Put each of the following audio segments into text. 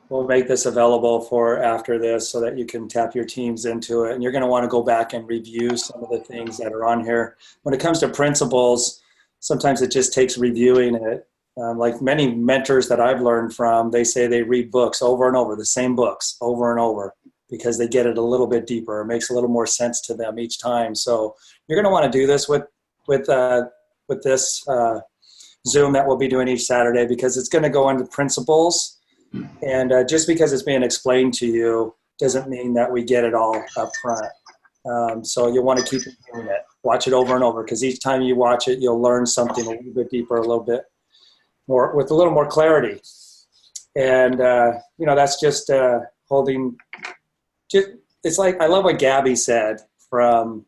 we'll make this available for after this so that you can tap your teams into it. And you're going to want to go back and review some of the things that are on here. When it comes to principles, sometimes it just takes reviewing it. Like many mentors that I've learned from, they say they read books over and over, the same books over and over, because they get it a little bit deeper. It makes a little more sense to them each time. So you're going to want to do this with this Zoom that we'll be doing each Saturday, because it's going to go into principles. And just because it's being explained to you doesn't mean that we get it all up front. So you'll want to keep doing it. Watch it over and over, because each time you watch it, you'll learn something a little bit deeper, a little bit more, with a little more clarity. And, that's just holding. It's like, I love what Gabby said from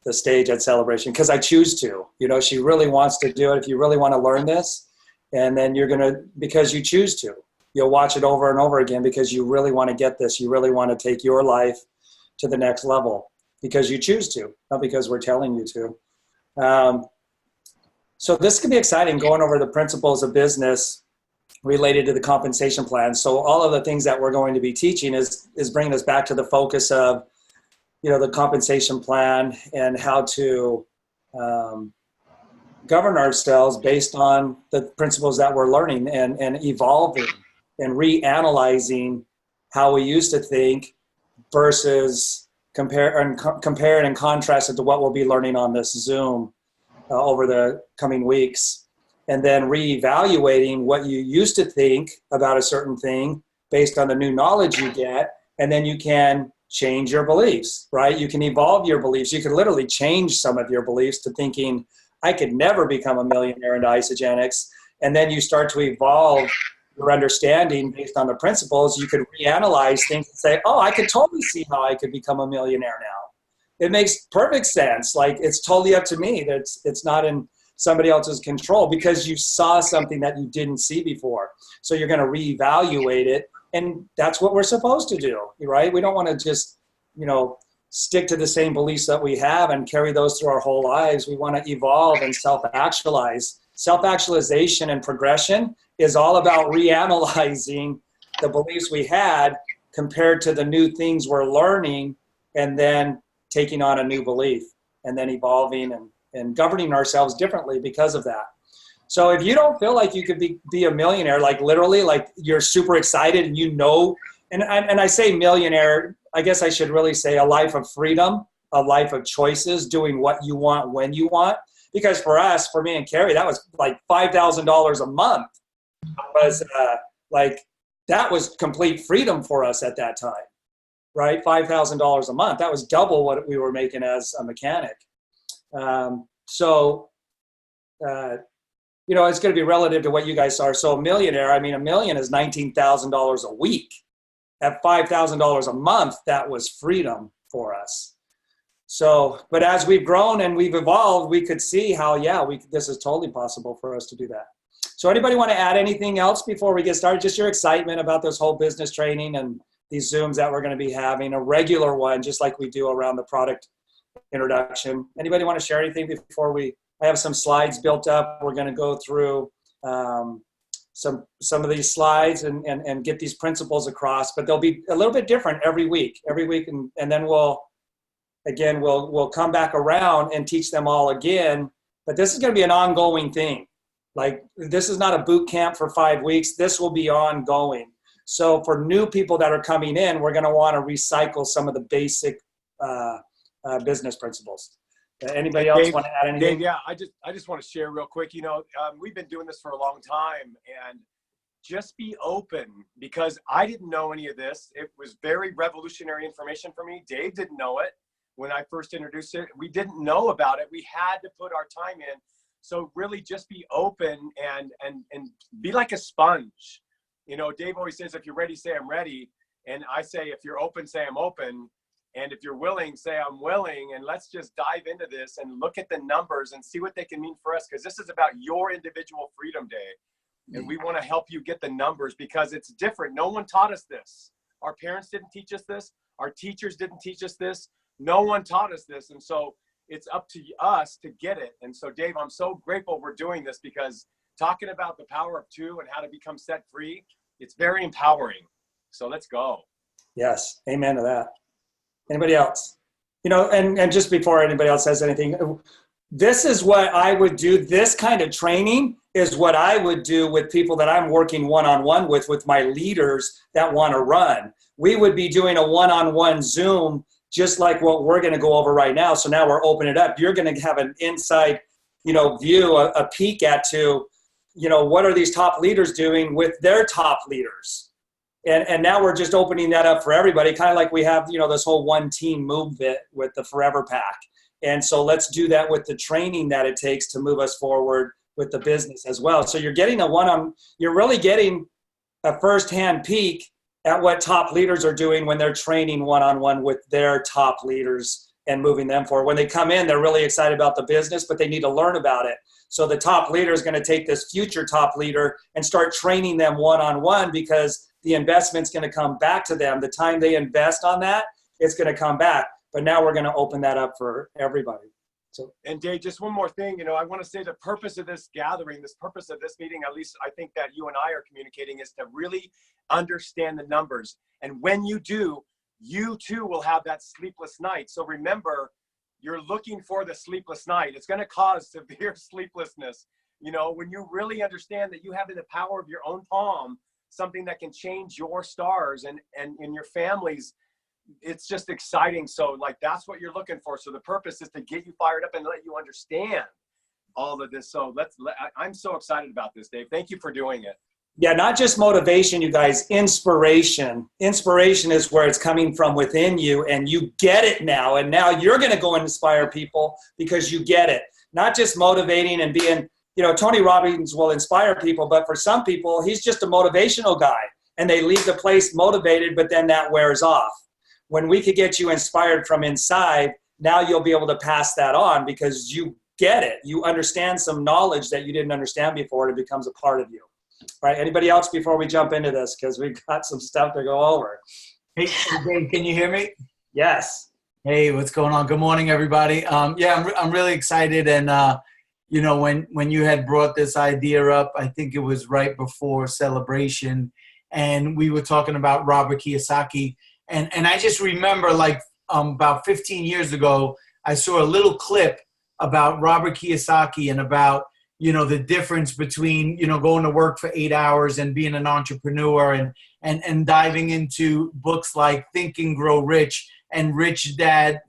the stage at Celebration, because I choose to. She really wants to do it. If you really want to learn this, and then you're going to, because you choose to. You'll watch it over and over again because you really want to get this. You really want to take your life to the next level because you choose to, not because we're telling you to. So this could be exciting, going over the principles of business related to the compensation plan. So all of the things that we're going to be teaching is bringing us back to the focus of, the compensation plan and how to govern ourselves based on the principles that we're learning and evolving and reanalyzing how we used to think versus compare it and contrast it to what we'll be learning on this Zoom over the coming weeks. And then reevaluating what you used to think about a certain thing based on the new knowledge you get. And then you can change your beliefs, right? You can evolve your beliefs. You can literally change some of your beliefs to thinking, I could never become a millionaire into Isagenix. And then you start to evolve your understanding based on the principles. You could reanalyze things and say, oh, I could totally see how I could become a millionaire now. It makes perfect sense. Like, it's totally up to me. It's not in somebody else's control, because you saw something that you didn't see before. So you're going to reevaluate it. And that's what we're supposed to do, right? We don't want to just, stick to the same beliefs that we have and carry those through our whole lives. We want to evolve and self-actualize. Self-actualization and progression is all about reanalyzing the beliefs we had compared to the new things we're learning, and then taking on a new belief, and then evolving and governing ourselves differently because of that. So if you don't feel like you could be a millionaire, like literally, like you're super excited and and I say millionaire, I guess I should really say a life of freedom, a life of choices, doing what you want when you want. Because for me and Carrie, that was like $5,000 a month. That was complete freedom for us at that time, right? $5,000 a month. That was double what we were making as a mechanic. It's going to be relative to what you guys are. So a millionaire, a million is $19,000 a week. At $5,000 a month, that was freedom for us. So, but as we've grown and we've evolved, we could see how, this is totally possible for us to do that. So anybody want to add anything else before we get started? Just your excitement about this whole business training and these Zooms that we're going to be having, a regular one, just like we do around the product introduction. Anybody want to share anything before I have some slides built up. We're going to go through some of these slides and get these principles across, but they'll be a little bit different every week, and then we'll come back around and teach them all again. But this is going to be an ongoing thing. Like, this is not a boot camp for 5 weeks. This will be ongoing. So for new people that are coming in, we're going to want to recycle some of the basic business principles. Anybody else want to add anything? Dave, yeah, I just want to share real quick. We've been doing this for a long time, and just be open, because I didn't know any of this. It was very revolutionary information for me. Dave didn't know it when I first introduced it. We didn't know about it. We had to put our time in. So really, just be open and be like a sponge. Dave always says, if you're ready, say I'm ready. And I say, if you're open, say I'm open. And if you're willing, say I'm willing, and let's just dive into this and look at the numbers and see what they can mean for us, because this is about your individual freedom day. And we want to help you get the numbers, because it's different. No one taught us this. Our parents didn't teach us this. Our teachers didn't teach us this. No one taught us this. And so it's up to us to get it. And so, Dave, I'm so grateful we're doing this, because talking about the power of two and how to become set free, it's very empowering. So let's go. Yes. Amen to that. Anybody else? You know, and just before anybody else says anything, this is what I would do. This kind of training is what I would do with people that I'm working one-on-one with my leaders that want to run. We would be doing a one-on-one Zoom, just like what we're going to go over right now. So now we're opening it up. You're going to have an inside, you know, view, a peek to, you know, what are these top leaders doing with their top leaders? And now we're just opening that up for everybody, kind of like we have, you know, this whole one team movement with the Forever Pack. And so let's do that with the training that it takes to move us forward with the business as well. So you're getting you're really getting a firsthand peek at what top leaders are doing when they're training one-on-one with their top leaders and moving them forward. When they come in, they're really excited about the business, but they need to learn about it. So the top leader is going to take this future top leader and start training them one-on-one, because the investment's going to come back to them. The time they invest on that, it's going to come back. But now we're going to open that up for everybody. So, and Dave, just one more thing, you know, I want to say the purpose of this gathering, this purpose of this meeting, at least I think that you and I are communicating, is to really understand the numbers. And when you do, you too will have that sleepless night. So remember, you're looking for the sleepless night. It's going to cause severe sleeplessness. You know, when you really understand that you have in the power of your own palm something that can change your stars and in your families, it's just exciting. So like, that's what you're looking for. So the purpose is to get you fired up and let you understand all of this. So I'm so excited about this, Dave. Thank you for doing it. Yeah, not just motivation, you guys, inspiration. Inspiration is where it's coming from within you, and you get it now. And now you're going to go and inspire people because you get it. Not just motivating and being, you know, Tony Robbins will inspire people, but for some people, he's just a motivational guy, and they leave the place motivated, but then that wears off. When we could get you inspired from inside, now you'll be able to pass that on because you get it. You understand some knowledge that you didn't understand before, and it becomes a part of you. Right? Anybody else before we jump into this? Because we've got some stuff to go over. Hey, Dave, can you hear me? Yes. Hey, what's going on? Good morning, everybody. Yeah, I'm really excited. And, you know, when you had brought this idea up, I think it was right before Celebration, and we were talking about Robert Kiyosaki. And I just remember, like, about 15 years ago, I saw a little clip about Robert Kiyosaki and about, you know, the difference between, you know, going to work for 8 hours and being an entrepreneur, and diving into books like Think and Grow Rich and Rich Dad,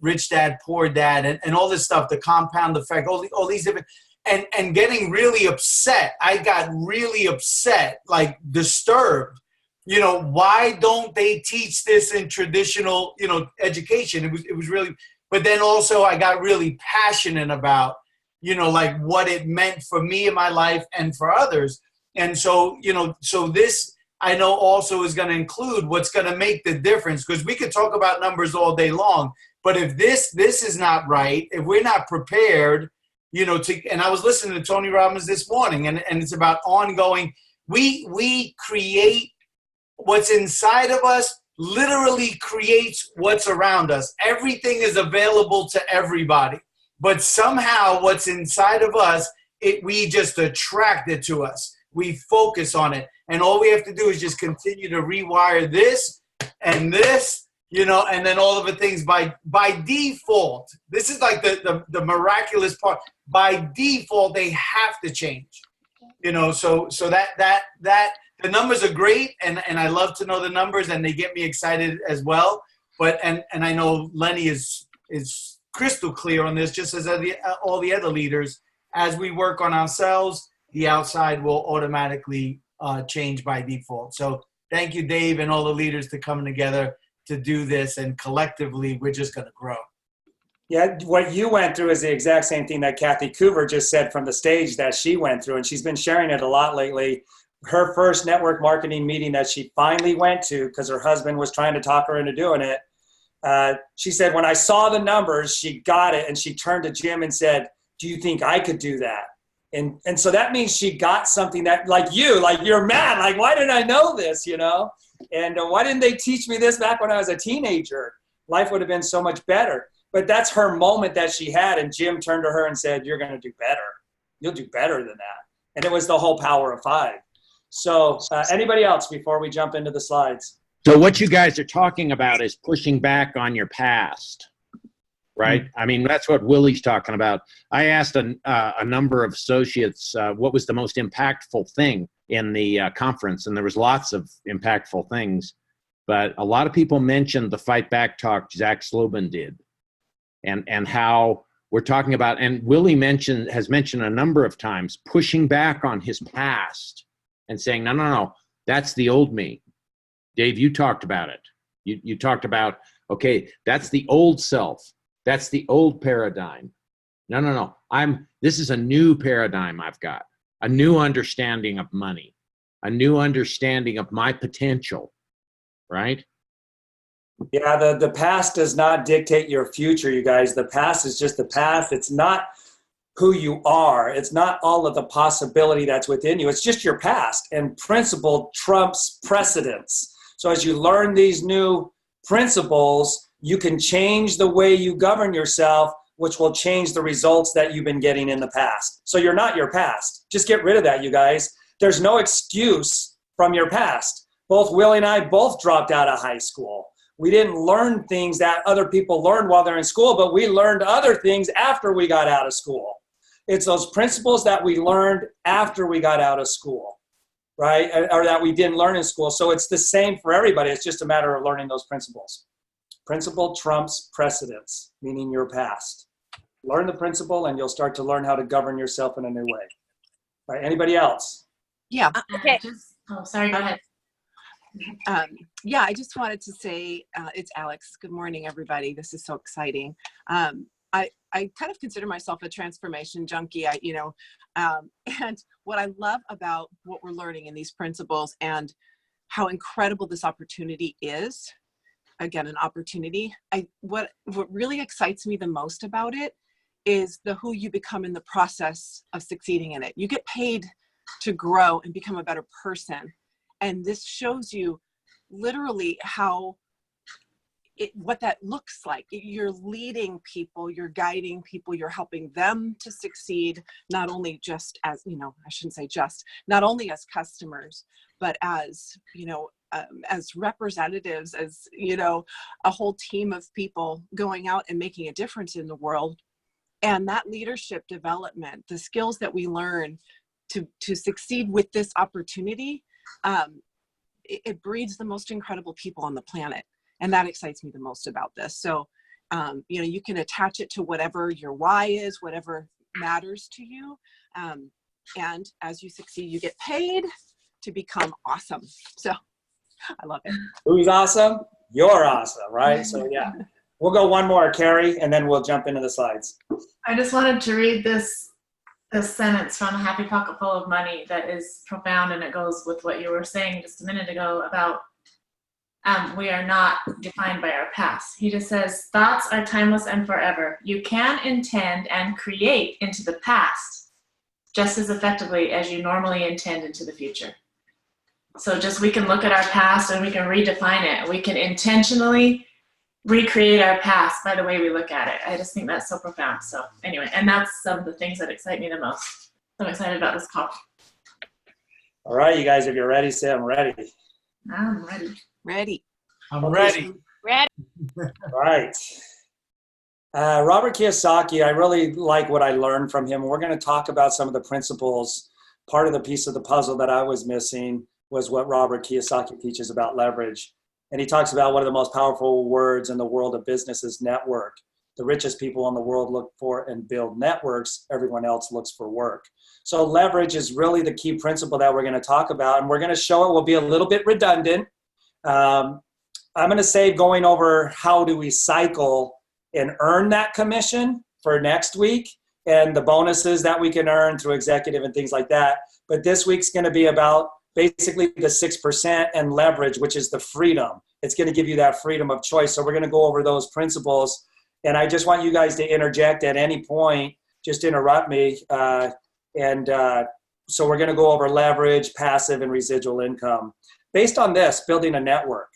Poor Dad, and all this stuff, the compound effect, all these different, and getting really upset. I got really upset, like disturbed. You know, why don't they teach this in traditional, you know, education? It was really, but then also I got really passionate about, you know, like what it meant for me in my life and for others. And so, you know, so this I know also is going to include what's going to make the difference, because we could talk about numbers all day long, but if this is not right, if we're not prepared, you know, and I was listening to Tony Robbins this morning, and it's about ongoing, we create what's inside of us, literally creates what's around us. Everything is available to everybody. But somehow what's inside of us, we just attract it to us. We focus on it. And all we have to do is just continue to rewire this and this, you know, and then all of the things by default. This is like the miraculous part. By default, they have to change. You know, so that the numbers are great, and I love to know the numbers, and they get me excited as well. But and I know Lenny is crystal clear on this, just as all the other leaders. As we work on ourselves, the outside will automatically change by default. So thank you, Dave, and all the leaders to coming together to do this, and collectively we're just going to grow. Yeah, what you went through is the exact same thing that Kathy Coover just said from the stage that she went through, and she's been sharing it a lot lately. Her first network marketing meeting that she finally went to, because her husband was trying to talk her into doing it, she said, when I saw the numbers, she got it, and she turned to Jim and said, do you think I could do that? And so that means she got something that, like you're mad, like, why didn't I know this, you know? And why didn't they teach me this back when I was a teenager? Life would have been so much better. But that's her moment that she had, and Jim turned to her and said, you're going to do better. You'll do better than that. And it was the whole power of 5. So anybody else before we jump into the slides? So what you guys are talking about is pushing back on your past, right? I mean, that's what Willie's talking about. I asked a number of associates what was the most impactful thing in the conference, and there was lots of impactful things. But a lot of people mentioned the fight back talk Zach Slobin did, and how we're talking about, and Willie has mentioned a number of times, pushing back on his past and saying, no, that's the old me. Dave, you talked about it. You talked about, okay, that's the old self. That's the old paradigm. No. This is a new paradigm I've got, a new understanding of money, a new understanding of my potential, right? Yeah, the past does not dictate your future, you guys. The past is just the past. It's not who you are. It's not all of the possibility that's within you. It's just your past. And principle trumps precedents. So as you learn these new principles, you can change the way you govern yourself, which will change the results that you've been getting in the past. So you're not your past. Just get rid of that, you guys. There's no excuse from your past. Both Willie and I both dropped out of high school. We didn't learn things that other people learned while they're in school, but we learned other things after we got out of school. It's those principles that we learned after we got out of school, right? Or that we didn't learn in school. So it's the same for everybody. It's just a matter of learning those principles. Principle trumps precedents, meaning your past. Learn the principle and you'll start to learn how to govern yourself in a new way. All right, anybody else? Yeah. Okay. Sorry, go ahead. Yeah, I just wanted to say, it's Alex. Good morning, everybody. This is so exciting. I kind of consider myself a transformation junkie. And what I love about what we're learning in these principles and how incredible this opportunity is, again, an opportunity. What really excites me the most about it is who you become in the process of succeeding in it. You get paid to grow and become a better person. And this shows you literally what that looks like. You're leading people, you're guiding people, you're helping them to succeed, not only just as, I shouldn't say just, not only as customers, but as, as representatives, as, a whole team of people going out and making a difference in the world. And that leadership development, the skills that we learn to succeed with this opportunity, it breeds the most incredible people on the planet. And that excites me the most about this. So, you can attach it to whatever your why is, whatever matters to you. And as you succeed, you get paid to become awesome. So I love it. Who's awesome? You're awesome, right? So yeah, we'll go one more, Carrie, and then we'll jump into the slides. I just wanted to read this sentence from A Happy Pocket Full of Money that is profound, and it goes with what you were saying just a minute ago about we are not defined by our past. He just says, thoughts are timeless and forever. You can intend and create into the past just as effectively as you normally intend into the future. So we can look at our past and we can redefine it. We can intentionally recreate our past by the way we look at it. I just think that's so profound. So anyway, and that's some of the things that excite me the most. I'm excited about this call. All right, you guys, if you're ready, say I'm ready. I'm ready. Ready. I'm ready. Ready. All right. Robert Kiyosaki, I really like what I learned from him. We're going to talk about some of the principles. Part of the piece of the puzzle that I was missing was what Robert Kiyosaki teaches about leverage. And he talks about one of the most powerful words in the world of business is network. The richest people in the world look for and build networks. Everyone else looks for work. So leverage is really the key principle that we're going to talk about. And we're going to show it will be a little bit redundant. I'm going to say going over how do we cycle and earn that commission for next week and the bonuses that we can earn through executive and things like that. But this week's going to be about basically the 6% and leverage, which is the freedom. It's going to give you that freedom of choice. So we're going to go over those principles. And I just want you guys to interject at any point, just interrupt me. So we're going to go over leverage, passive, and residual income. Based on this, building a network.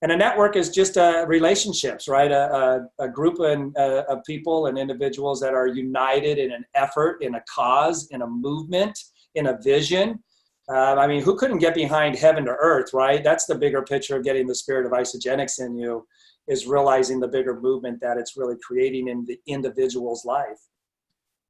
And a network is just relationships, right? A group of people and individuals that are united in an effort, in a cause, in a movement, in a vision. I mean, who couldn't get behind heaven to earth, right? That's the bigger picture of getting the spirit of Isagenix in you, is realizing the bigger movement that it's really creating in the individual's life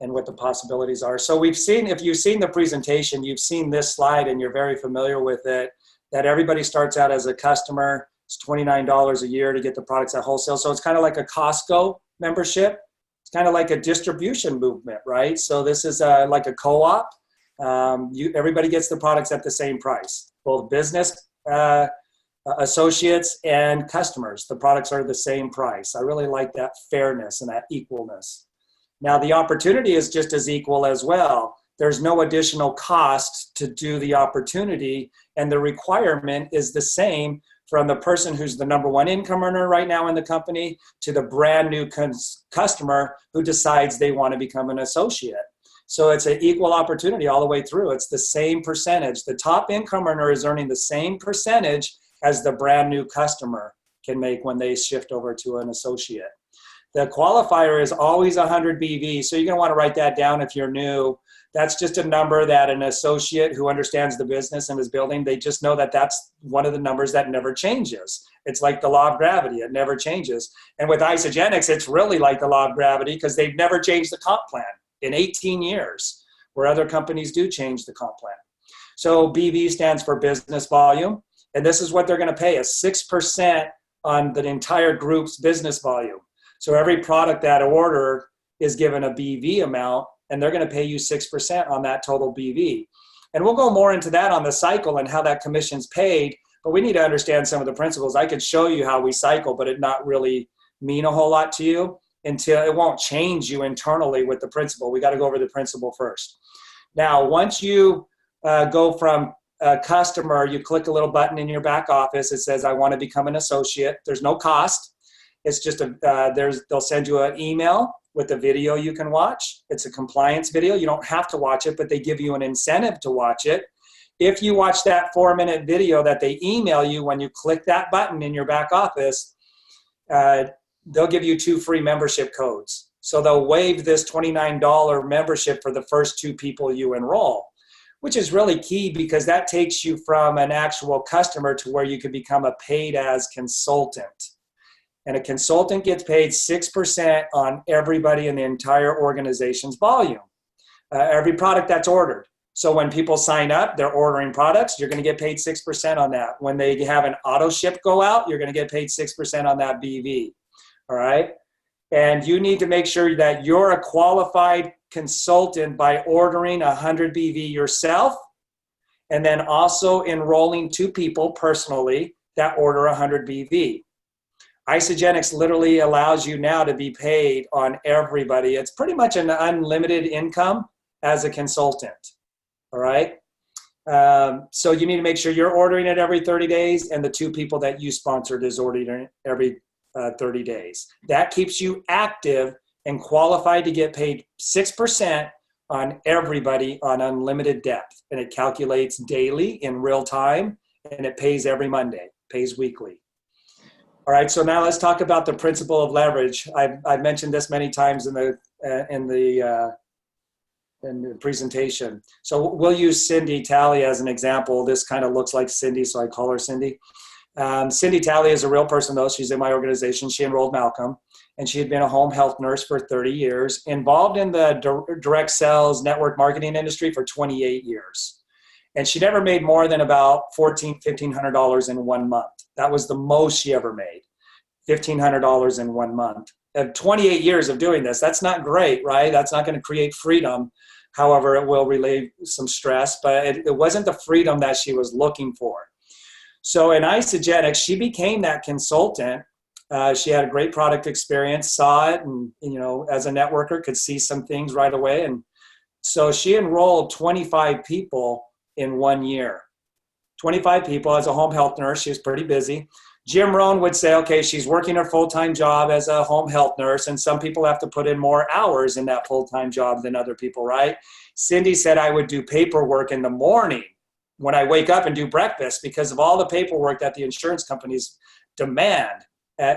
and what the possibilities are. So we've seen, if you've seen the presentation, you've seen this slide and you're very familiar with it, that everybody starts out as a customer. It's $29 a year to get the products at wholesale. So it's kind of like a Costco membership. It's kind of like a distribution movement, right? So this is like a co-op. Everybody gets the products at the same price, both business associates and customers. The products are the same price. I really like that fairness and that equalness. Now, the opportunity is just as equal as well. There's no additional cost to do the opportunity, and the requirement is the same from the person who's the number one income earner right now in the company to the brand new customer who decides they want to become an associate. So it's an equal opportunity all the way through. It's the same percentage. The top income earner is earning the same percentage as the brand new customer can make when they shift over to an associate. The qualifier is always 100 BV. So you're going to want to write that down if you're new. That's just a number that an associate who understands the business and is building, they just know that that's one of the numbers that never changes. It's like the law of gravity. It never changes. And with Isagenix, it's really like the law of gravity because they've never changed the comp plan in 18 years, where other companies do change the comp plan. So BV stands for business volume. And this is what they're going to pay us, 6% on the entire group's business volume. So every product that order is given a BV amount, and they're going to pay you 6% on that total BV. And we'll go more into that on the cycle and how that commission's paid, but we need to understand some of the principles. I could show you how we cycle, but it not really mean a whole lot to you until it won't change you internally with the principle. We got to go over the principle first. Now, once you go from a customer, you click a little button in your back office. It says, I want to become an associate. There's no cost. It's just they'll send you an email with a video you can watch. It's a compliance video. You don't have to watch it, but they give you an incentive to watch it. If you watch that 4-minute video that they email you when you click that button in your back office, they'll give you 2 free membership codes. So they'll waive this $29 membership for the first 2 people you enroll, which is really key because that takes you from an actual customer to where you could become a paid as consultant. And a consultant gets paid 6% on everybody in the entire organization's volume, every product that's ordered. So when people sign up, they're ordering products, you're going to get paid 6% on that. When they have an auto ship go out, you're going to get paid 6% on that BV. All right. And you need to make sure that you're a qualified consultant by ordering 100 BV yourself, and then also enrolling 2 people personally that order 100 BV. Isagenix literally allows you now to be paid on everybody. It's pretty much an unlimited income as a consultant, all right? So you need to make sure you're ordering it every 30 days and the 2 people that you sponsored is ordering it every 30 days. That keeps you active and qualified to get paid 6% on everybody on unlimited depth. And it calculates daily in real time, and it pays every Monday, pays weekly. All right, so now let's talk about the principle of leverage. I've mentioned this many times in the presentation. So we'll use Cindy Talley as an example. This kind of looks like Cindy, so I call her Cindy. Cindy Talley is a real person, though. She's in my organization. She enrolled Malcolm, and she had been a home health nurse for 30 years, involved in the direct sales network marketing industry for 28 years. And she never made more than about $1,500 in 1 month. That was the most she ever made, $1,500 in 1 month. 28 years of doing this, that's not great, right? That's not going to create freedom. However, it will relieve some stress, but it wasn't the freedom that she was looking for. So in Isagenix, she became that consultant. She had a great product experience, saw it, and as a networker, could see some things right away. And so she enrolled 25 people in 1 year. 25 people as a home health nurse. She was pretty busy. Jim Rohn would say, okay, she's working her full-time job as a home health nurse, and some people have to put in more hours in that full-time job than other people, right? Cindy said I would do paperwork in the morning when I wake up and do breakfast because of all the paperwork that the insurance companies demand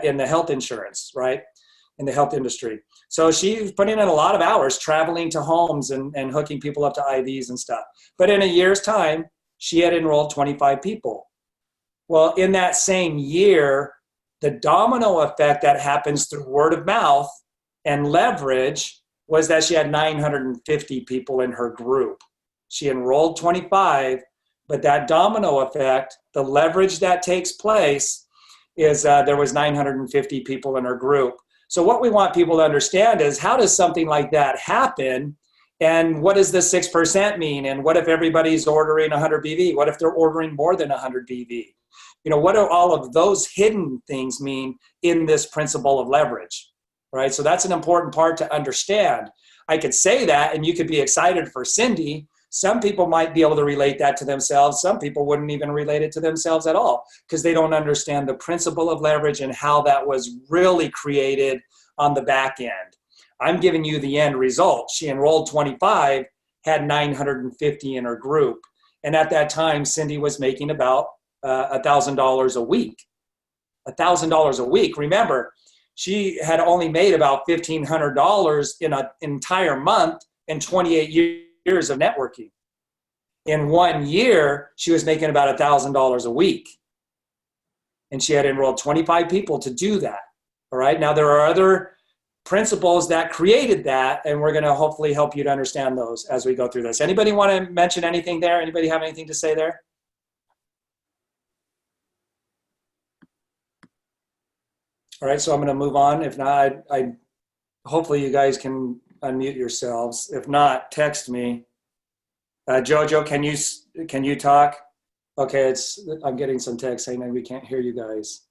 in the health insurance, right? In the health industry. So she's putting in a lot of hours traveling to homes and hooking people up to IVs and stuff. But in a year's time, she had enrolled 25 people. Well, in that same year, the domino effect that happens through word of mouth and leverage was that she had 950 people in her group. She enrolled 25, but that domino effect, the leverage that takes place is there was 950 people in her group. So what we want people to understand is, how does something like that happen? And what does the 6% mean? And what if everybody's ordering 100 BV? What if they're ordering more than 100 BV? You know, what do all of those hidden things mean in this principle of leverage, right? So that's an important part to understand. I could say that and you could be excited for Cindy. Some people might be able to relate that to themselves. Some people wouldn't even relate it to themselves at all because they don't understand the principle of leverage and how that was really created on the back end. I'm giving you the end result. She enrolled 25, had 950 in her group. And at that time, Cindy was making about $1,000 a week. $1,000 a week. Remember, she had only made about $1,500 in an entire month in 28 years of networking. In 1 year, she was making about $1,000 a week. And she had enrolled 25 people to do that. All right. Now, there are other principles that created that, and we're going to hopefully help you to understand those as we go through this. Anybody want to mention anything there? Anybody have anything to say there? All right, so I'm going to move on. If not, I hopefully you guys can unmute yourselves. If not, text me. Jojo, can you talk? Okay, I'm getting some text saying that we can't hear you guys.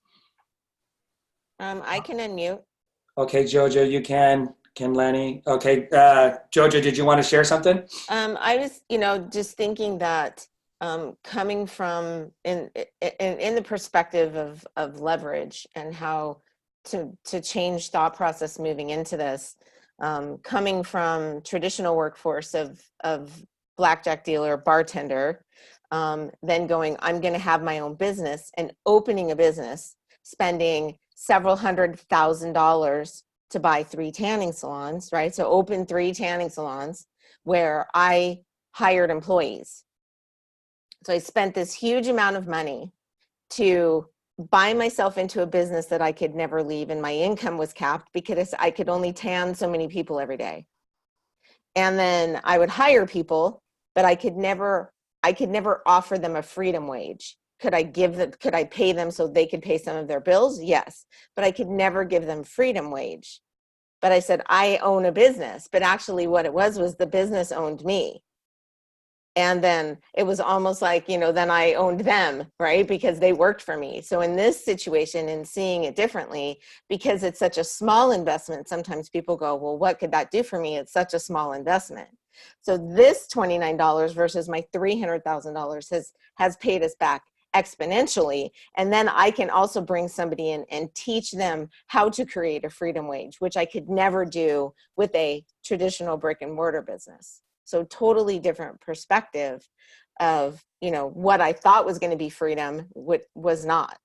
I can unmute. Okay, Jojo, you can. Can Lenny? Okay, Jojo, did you want to share something? I was, just thinking that coming from in the perspective of leverage and how to change thought process moving into this, coming from traditional workforce of blackjack dealer, bartender, then going, I'm going to have my own business and opening a business, spending several $100,000 to buy 3 tanning salons, right? So open 3 tanning salons where I hired employees. So I spent this huge amount of money to buy myself into a business that I could never leave, and my income was capped because I could only tan so many people every day. And then I would hire people, but I could never offer them a freedom wage. Could I pay them so they could pay some of their bills? Yes, but I could never give them freedom wage. But I said, I own a business, but actually what it was the business owned me. And then it was almost like, then I owned them, right? Because they worked for me. So in this situation, and seeing it differently, because it's such a small investment, sometimes people go, well, what could that do for me? It's such a small investment. So this $29 versus my $300,000 has paid us back exponentially. And then I can also bring somebody in and teach them how to create a freedom wage, which I could never do with a traditional brick and mortar business. So totally different perspective of, what I thought was going to be freedom, what was not.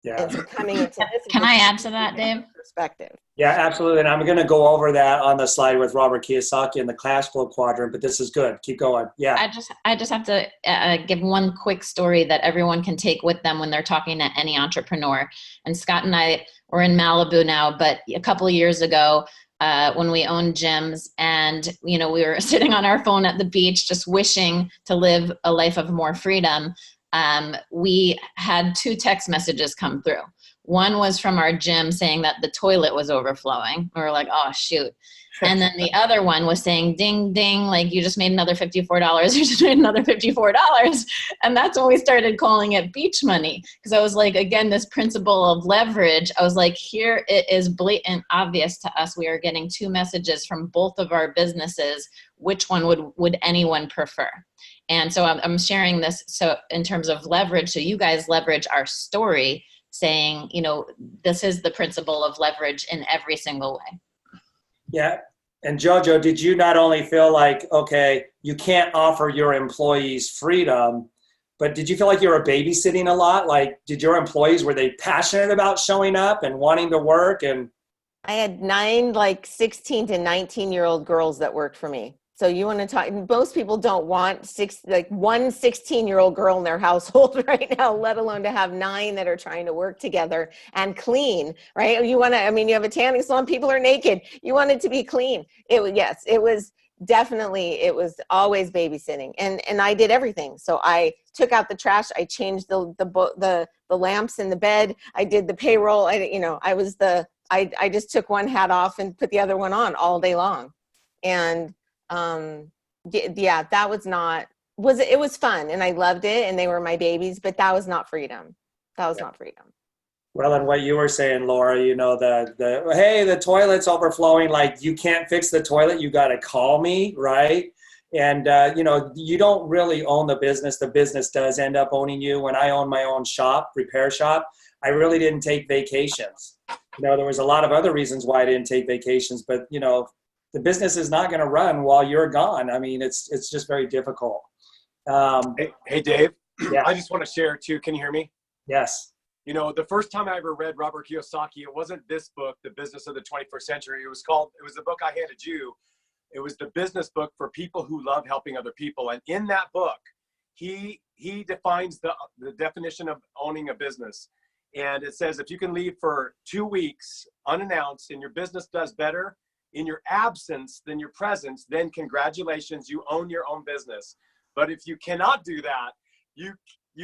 Yeah. And so coming into this, can I add to that, Dave? Perspective. Yeah, absolutely. And I'm going to go over that on the slide with Robert Kiyosaki and the cash flow quadrant, but this is good. Keep going. Yeah. I just have to give one quick story that everyone can take with them when they're talking to any entrepreneur. And Scott and I were in Malibu now, but a couple of years ago, when we owned gyms, and we were sitting on our phone at the beach just wishing to live a life of more freedom, we had 2 text messages come through. One was from our gym saying that the toilet was overflowing. We were like, oh shoot. And then the other one was saying, ding, ding, like you just made another $54. You just made another $54. And that's when we started calling it beach money. Because I was like, again, this principle of leverage, I was like, here it is blatant, obvious to us. We are getting 2 messages from both of our businesses. Which one would anyone prefer? And so I'm sharing this so in terms of leverage. So you guys leverage our story saying, this is the principle of leverage in every single way. Yeah. And Jojo, did you not only feel like, okay, you can't offer your employees freedom, but did you feel like you were babysitting a lot? Like, did your employees, were they passionate about showing up and wanting to work? And I had 9, 16 to 19-year-old girls that worked for me. So you want to talk, most people don't want one 16-year-old girl in their household right now, let alone to have 9 that are trying to work together and clean, right? You want to, I mean, you have a tanning salon, people are naked. You want it to be clean. Yes, it was definitely, it was always babysitting. And I did everything. So I took out the trash. I changed the lamps in the bed. I did the payroll. I just took one hat off and put the other one on all day long. And that it was fun and I loved it and they were my babies, but that was not freedom. Not freedom. Well, and what you were saying, Laura, you know, hey, the toilet's overflowing, like you can't fix the toilet, you got to call me, right? And, you know, you don't really own the business does end up owning you. When I owned my own repair shop, I really didn't take vacations. You know, there was a lot of other reasons why I didn't take vacations, but, you know, the business is not going to run while you're gone. I mean, it's just very difficult. Hey, Dave. Yeah. I just want to share too. Can you hear me? Yes. You know, the first time I ever read Robert Kiyosaki, it wasn't this book, The Business of the 21st Century. It was the book I handed you. It was the business book for people who love helping other people. And in that book, he defines the definition of owning a business. And it says, if you can leave for 2 weeks unannounced and your business does better in your absence than your presence, then congratulations, you own your own business. But if you cannot do that, you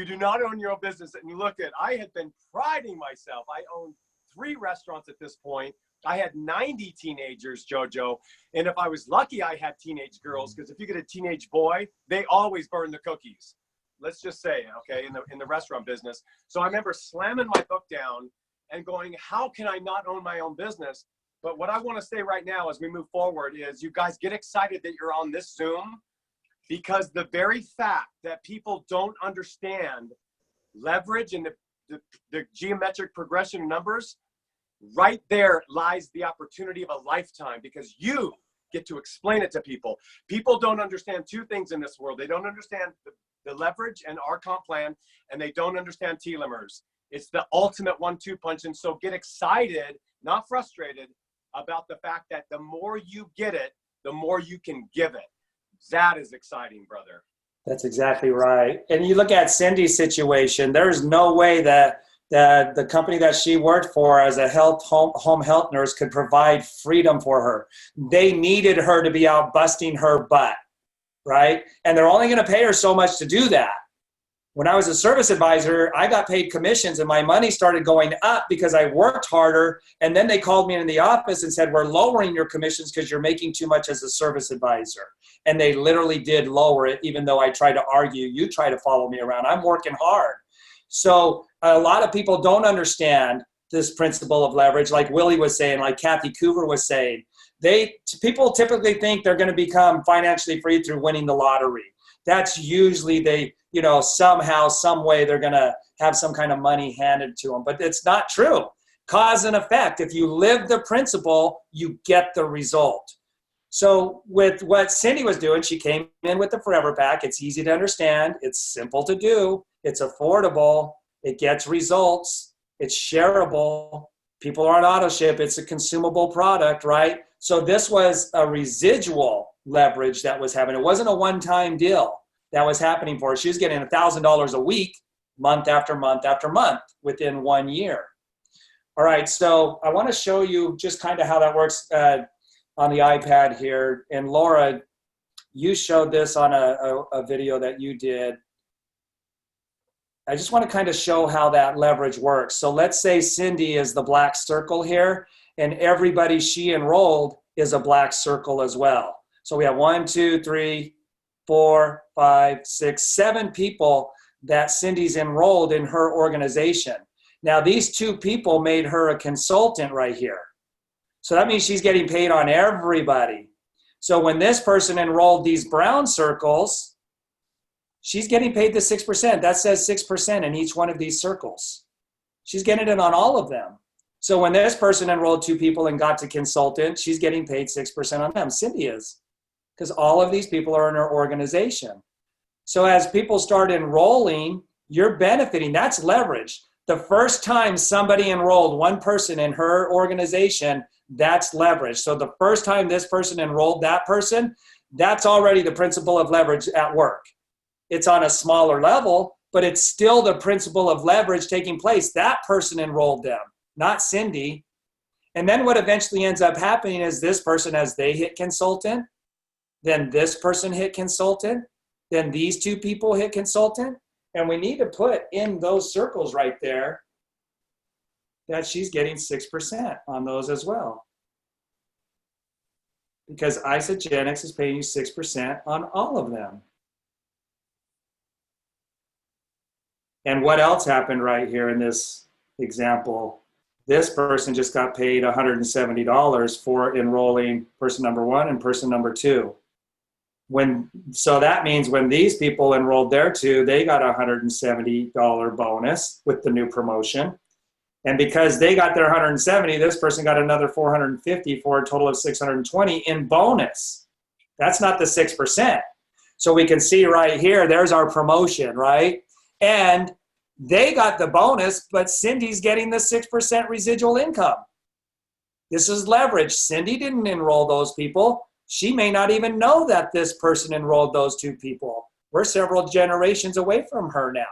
do not own your own business. And you look at, I had been priding myself. I owned 3 restaurants at this point. I had 90 teenagers, Jojo. And if I was lucky, I had teenage girls, because if you get a teenage boy, they always burn the cookies. Let's just say, okay, in the restaurant business. So I remember slamming my book down and going, how can I not own my own business? But what I want to say right now as we move forward is you guys get excited that you're on this Zoom, because the very fact that people don't understand leverage and the geometric progression of numbers, right there lies the opportunity of a lifetime, because you get to explain it to people. People don't understand 2 things in this world. They don't understand the leverage and our comp plan, and they don't understand telomeres. It's the ultimate 1-2 punch. And so get excited, not frustrated, about the fact that the more you get it, the more you can give it. That is exciting, brother. That's exactly right. And you look at Cindy's situation, there's no way that the company that she worked for as a home health nurse could provide freedom for her. They needed her to be out busting her butt, right? And they're only going to pay her so much to do that. When I was a service advisor, I got paid commissions and my money started going up because I worked harder. And then they called me in the office and said, we're lowering your commissions because you're making too much as a service advisor. And they literally did lower it, even though I tried to argue, you try to follow me around. I'm working hard. So a lot of people don't understand this principle of leverage, like Willie was saying, like Kathy Coover was saying. People typically think they're going to become financially free through winning the lottery. That's usually somehow, some way they're going to have some kind of money handed to them. But it's not true. Cause and effect. If you live the principle, you get the result. So with what Cindy was doing, she came in with the Forever Pack. It's easy to understand. It's simple to do. It's affordable. It gets results. It's shareable. People are on auto ship. It's a consumable product, right? So this was a residual leverage that was happening. It wasn't a one-time deal that was happening for her. She was getting $1,000 a week, month after month after month, within 1 year. All right, so I want to show you just kind of how that works on the iPad here. And Laura, you showed this on a video that you did. I just want to kind of show how that leverage works. So let's say Cindy is the black circle here, and everybody she enrolled is a black circle as well. So we have 1, 2, 3, 4, 5, 6, 7 people that Cindy's enrolled in her organization. Now these 2 people made her a consultant right here. So that means she's getting paid on everybody. So when this person enrolled these brown circles, she's getting paid the 6%. That says 6% in each one of these circles. She's getting it on all of them. So when this person enrolled 2 people and got to consultant, she's getting paid 6% on them. Cindy is, because all of these people are in her organization. So as people start enrolling, you're benefiting. That's leverage. The first time somebody enrolled 1 person in her organization, that's leverage. So the first time this person enrolled that person, That's already the principle of leverage at work. It's on a smaller level, but it's still the principle of leverage taking place. That person enrolled them, not Cindy. And then what eventually ends up happening is this person, as they hit consultant, then this person hit consultant, then these two people hit consultant. And we need to put in those circles right there that she's getting 6% on those as well. Because Isagenix is paying you 6% on all of them. And what else happened right here in this example? This person just got paid $170 for enrolling person number 1 and person number 2. So that means when these people enrolled there too, they got a $170 bonus with the new promotion. And because they got their 170, this person got another 450 for a total of 620 in bonus. That's not the 6%. So we can see right here, there's our promotion, right? And they got the bonus, but Cindy's getting the 6% residual income. This is leverage. Cindy didn't enroll those people. She may not even know that this person enrolled those 2 people. We're several generations away from her now.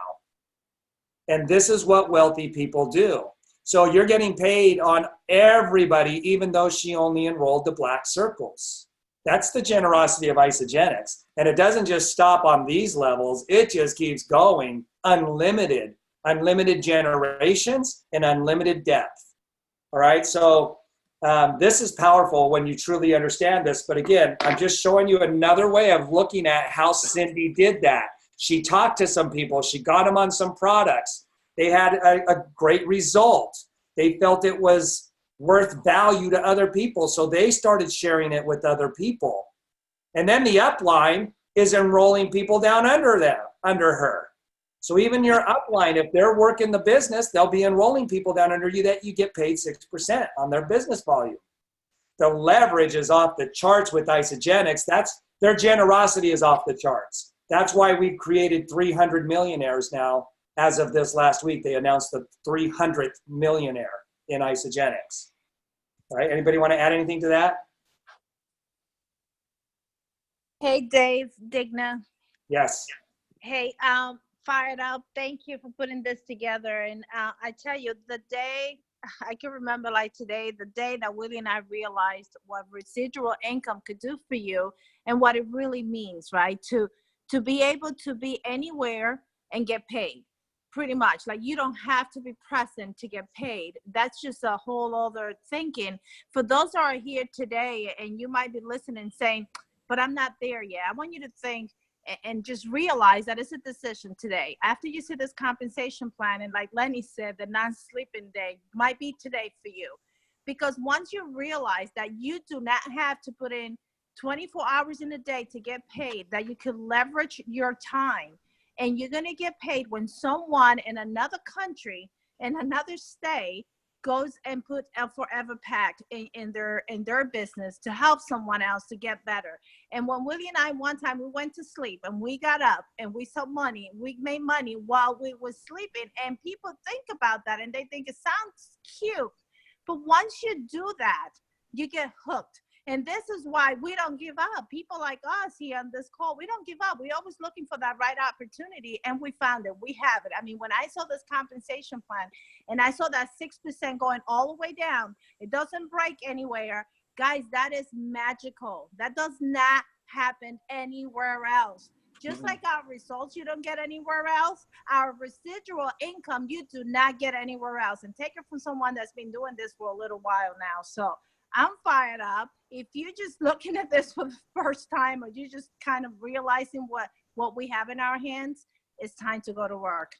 And this is what wealthy people do. So you're getting paid on everybody, even though she only enrolled the black circles. That's the generosity of Isagenix. And it doesn't just stop on these levels. It just keeps going unlimited generations and unlimited depth. All right. So this is powerful when you truly understand this. But again, I'm just showing you another way of looking at how Cindy did that. She talked to some people. She got them on some products. They had a great result. They felt it was worth value to other people. So they started sharing it with other people. And then the upline is enrolling people down under her. So even your upline, if they're working the business, they'll be enrolling people down under you that you get paid 6% on their business volume. The leverage is off the charts with Isagenix. Their generosity is off the charts. That's why we've created 300 millionaires now. As of this last week, they announced the 300th millionaire in Isagenix. All right, anybody want to add anything to that? Hey, Dave, Digna. Yes. Hey, fired up. Thank you for putting this together. And I tell you, the day, I can remember like today, the day that Willie and I realized what residual income could do for you and what it really means, right? To be able to be anywhere and get paid. Pretty much, like you don't have to be present to get paid. That's just a whole other thinking. For those that are here today and you might be listening saying, but I'm not there yet. I want you to think and just realize that it's a decision today. After you see this compensation plan, and like Lenny said, the non-sleeping day might be today for you. Because once you realize that you do not have to put in 24 hours in a day to get paid, that you can leverage your time, and you're going to get paid when someone in another country, in another state, goes and put a forever pact in their business to help someone else to get better. And when Willie and I, one time, we went to sleep and we got up and we saw money. We made money while we were sleeping. And people think about that and they think it sounds cute. But once you do that, you get hooked. And this is why we don't give up. People like us here on this call, we don't give up. We're always looking for that right opportunity, and we found it. We have it. I mean, when I saw this compensation plan and I saw that 6% going all the way down, it doesn't break anywhere. Guys, that is magical. That does not happen anywhere else. Just like our results you don't get anywhere else, our residual income you do not get anywhere else. And take it from someone that's been doing this for a little while now. So I'm fired up. If you're just looking at this for the first time, or you're just kind of realizing what we have in our hands, it's time to go to work.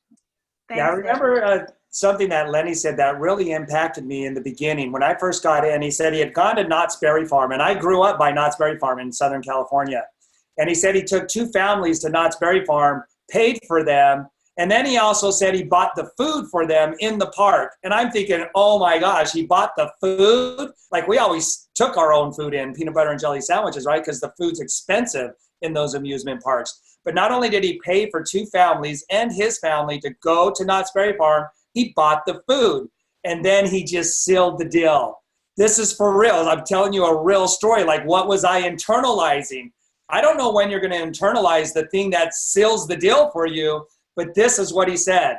Thanks, I remember something that Lenny said that really impacted me in the beginning. When I first got in, he said he had gone to Knott's Berry Farm, and I grew up by Knott's Berry Farm in Southern California. And he said he took 2 families to Knott's Berry Farm, paid for them, and then he also said he bought the food for them in the park. And I'm thinking, oh my gosh, he bought the food? Like, we always took our own food in, peanut butter and jelly sandwiches, right? Because the food's expensive in those amusement parks. But not only did he pay for 2 families and his family to go to Knott's Berry Farm, he bought the food. And then he just sealed the deal. This is for real. I'm telling you a real story. Like, what was I internalizing? I don't know when you're going to internalize the thing that seals the deal for you, but this is what he said.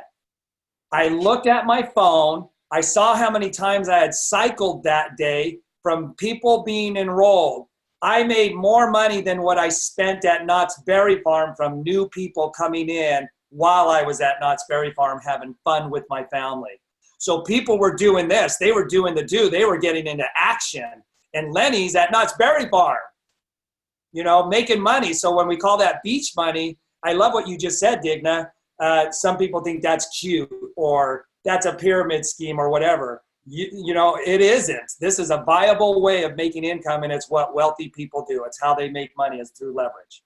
I looked at my phone. I saw how many times I had cycled that day from people being enrolled. I made more money than what I spent at Knott's Berry Farm from new people coming in while I was at Knott's Berry Farm having fun with my family. So people were doing this. They were doing the do. They were getting into action. And Lenny's at Knott's Berry Farm, you know, making money. So when we call that beach money, I love what you just said, Digna. Some people think that's cute or that's a pyramid scheme or whatever. You know, it isn't. This is a viable way of making income, and it's what wealthy people do. It's how they make money, is through leverage.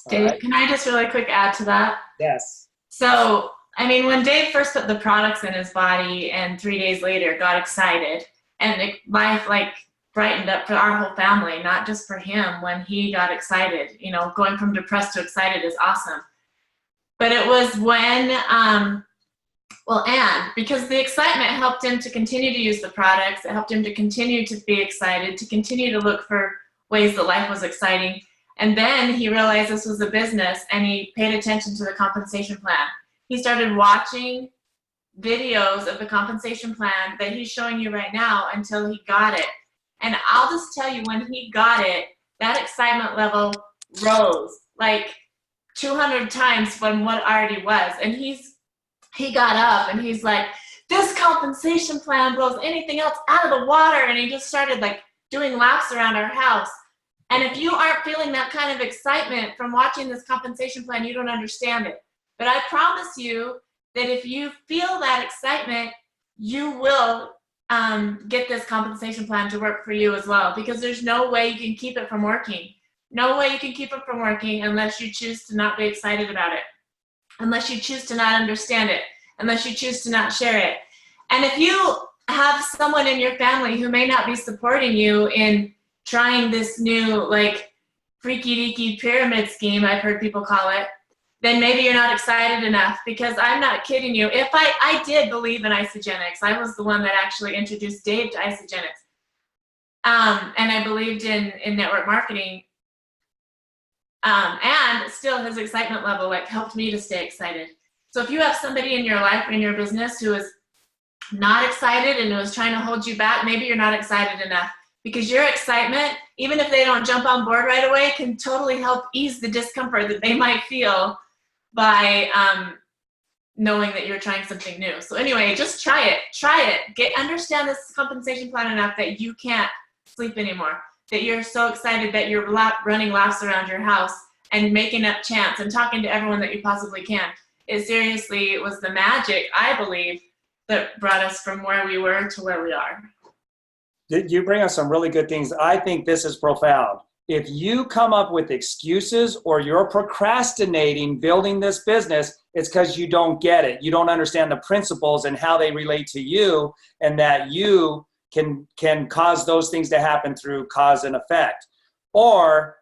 Dave, can I just really quick add to that? Yes. So, I mean, when Dave first put the products in his body and 3 days later got excited, and life like brightened up for our whole family, not just for him when he got excited. You know, going from depressed to excited is awesome. But it was when, because the excitement helped him to continue to use the products, it helped him to continue to be excited, to continue to look for ways that life was exciting. And then he realized this was a business, and he paid attention to the compensation plan. He started watching videos of the compensation plan that he's showing you right now until he got it. And I'll just tell you, when he got it, that excitement level rose like 200 times from what it already was. And he got up and he's like, this compensation plan blows anything else out of the water. And he just started like doing laps around our house. And if you aren't feeling that kind of excitement from watching this compensation plan, you don't understand it. But I promise you that if you feel that excitement, you will get this compensation plan to work for you as well, because there's no way you can keep it from working. No way you can keep it from working unless you choose to not be excited about it, unless you choose to not understand it, unless you choose to not share it. And if you have someone in your family who may not be supporting you in trying this new like freaky deaky pyramid scheme, I've heard people call it, then maybe you're not excited enough, because I'm not kidding you. If I did believe in Isagenix, I was the one that actually introduced Dave to Isagenix. And I believed in network marketing. And still his excitement level like helped me to stay excited. So if you have somebody in your life or in your business who is not excited and who is trying to hold you back, maybe you're not excited enough, because your excitement, even if they don't jump on board right away, can totally help ease the discomfort that they might feel by knowing that you're trying something new. So anyway, just try it. Understand this compensation plan enough that you can't sleep anymore, that you're so excited that you're running laps around your house and making up chants and talking to everyone that you possibly can. It seriously was the magic, I believe, that brought us from where we were to where we are. You bring us some really good things. I think this is profound. If you come up with excuses or you're procrastinating building this business, it's because you don't get it. You don't understand the principles and how they relate to you, and that you can cause those things to happen through cause and effect. Or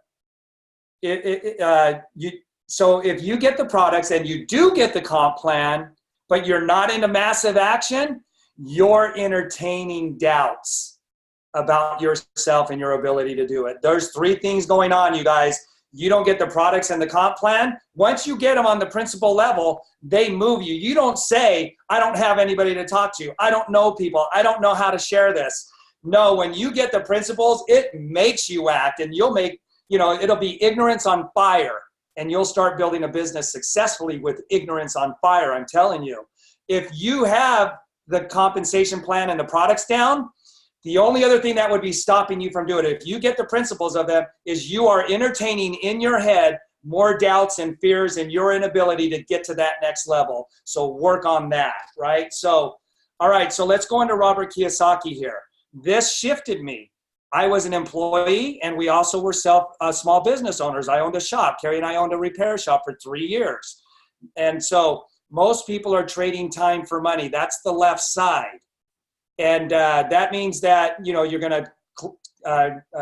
so if you get the products and you do get the comp plan, but you're not into massive action, you're entertaining doubts about yourself and your ability to do it. There's three things going on, you guys. You don't get the products and the comp plan. Once you get them on the principal level, they move you. You don't say, I don't have anybody to talk to. I don't know people. I don't know how to share this. No, when you get the principles, it makes you act, and you'll make, it'll be ignorance on fire, and you'll start building a business successfully with ignorance on fire. I'm telling you, if you have the compensation plan and the products down, the only other thing that would be stopping you from doing it, if you get the principles of them, is you are entertaining in your head more doubts and fears and your inability to get to that next level. So work on that, right? So, all right, so let's go into Robert Kiyosaki here. This shifted me. I was an employee, and we also were small business owners. I owned a shop. Carrie and I owned a repair shop for 3 years. And so most people are trading time for money. That's the left side. And that means that, you're going to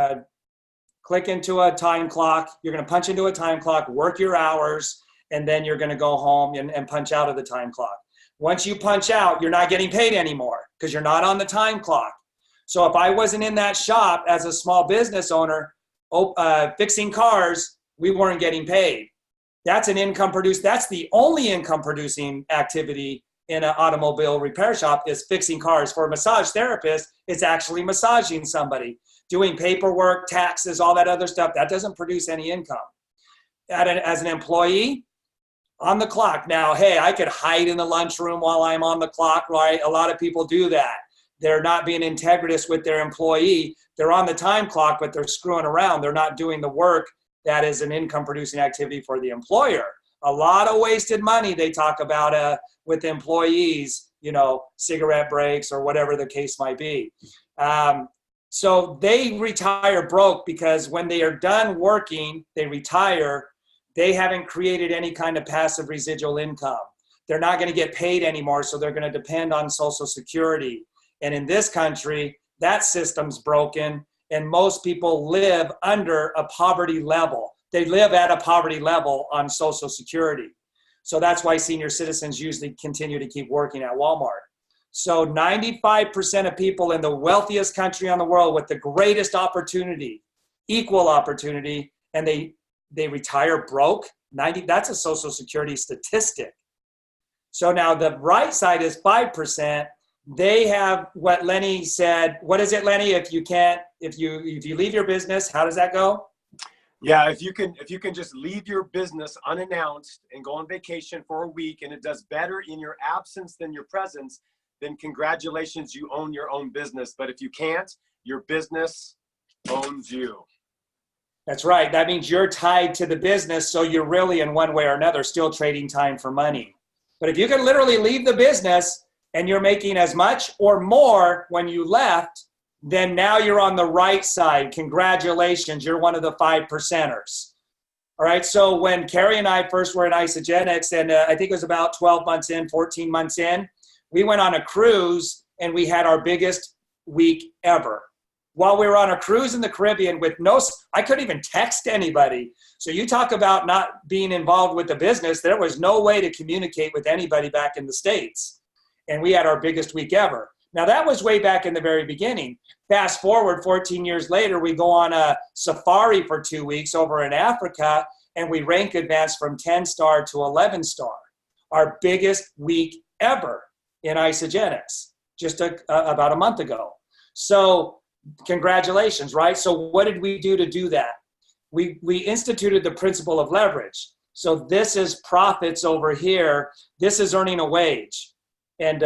click into a time clock. You're going to punch into a time clock, work your hours, and then you're going to go home and punch out of the time clock. Once you punch out, you're not getting paid anymore because you're not on the time clock. So if I wasn't in that shop as a small business owner, fixing cars, we weren't getting paid. That's an income produced. That's the only income producing activity in an automobile repair shop is fixing cars. For a massage therapist, it's actually massaging somebody, doing paperwork, taxes, all that other stuff. That doesn't produce any income. As an employee, on the clock. Now, hey, I could hide in the lunchroom while I'm on the clock, right? A lot of people do that. They're not being integritous with their employee. They're on the time clock, but they're screwing around. They're not doing the work that is an income producing activity for the employer. A lot of wasted money they talk about with employees, you know, cigarette breaks or whatever the case might be. So they retire broke because when they are done working, they retire. They haven't created any kind of passive residual income. They're not going to get paid anymore, so they're going to depend on Social Security. And in this country, that system's broken, and most people live under a poverty level. They live at a poverty level on Social Security. So that's why senior citizens usually continue to keep working at Walmart. So 95% of people in the wealthiest country on the world with the greatest opportunity, equal opportunity, and they retire broke. That's a Social Security statistic. So now the right side is 5%. They have what Lenny said. What is it, Lenny? If you leave your business, how does that go? Yeah, if you can just leave your business unannounced and go on vacation for a week, and it does better in your absence than your presence, then congratulations, you own your own business. But if you can't, your business owns you. That's right. That means you're tied to the business, so you're really, in one way or another, still trading time for money. But if you can literally leave the business and you're making as much or more when you left, then now you're on the right side. Congratulations, you're one of the 5%ers. All right, so when Carrie and I first were in Isagenix, and I think it was about 12 months in, 14 months in, we went on a cruise and we had our biggest week ever. While we were on a cruise in the Caribbean I couldn't even text anybody. So you talk about not being involved with the business, there was no way to communicate with anybody back in the States. And we had our biggest week ever. Now that was way back in the very beginning. Fast forward 14 years later, we go on a safari for 2 weeks over in Africa, and we rank advance from 10-star to 11-star. Our biggest week ever in Isagenix, just about a month ago. So congratulations, right? So what did we do to do that? We instituted the principle of leverage. So this is profits over here. This is earning a wage. And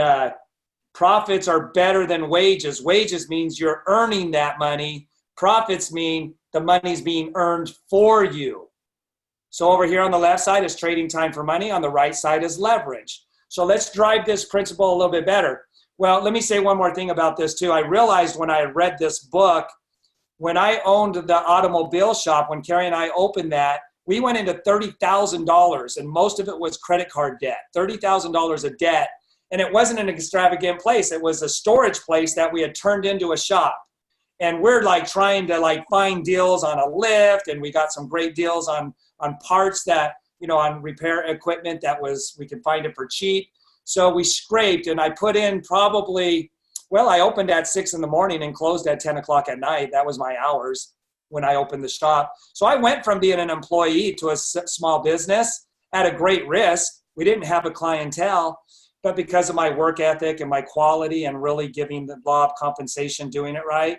profits are better than wages. Wages means you're earning that money. Profits mean the money's being earned for you. So over here on the left side is trading time for money. On the right side is leverage. So let's drive this principle a little bit better. Well, let me say one more thing about this too. I realized when I read this book, when I owned the automobile shop, when Carrie and I opened that, we went into $30,000, and most of it was credit card debt, $30,000 of debt. And it wasn't an extravagant place. It was a storage place that we had turned into a shop. And we're like trying to like find deals on a lift, and we got some great deals on parts that, you know, on repair equipment we could find it for cheap. So we scraped, and I put in I opened at 6 in the morning and closed at 10 o'clock at night. That was my hours when I opened the shop. So I went from being an employee to a small business at a great risk. We didn't have a clientele, but because of my work ethic and my quality and really giving the law of compensation, doing it right,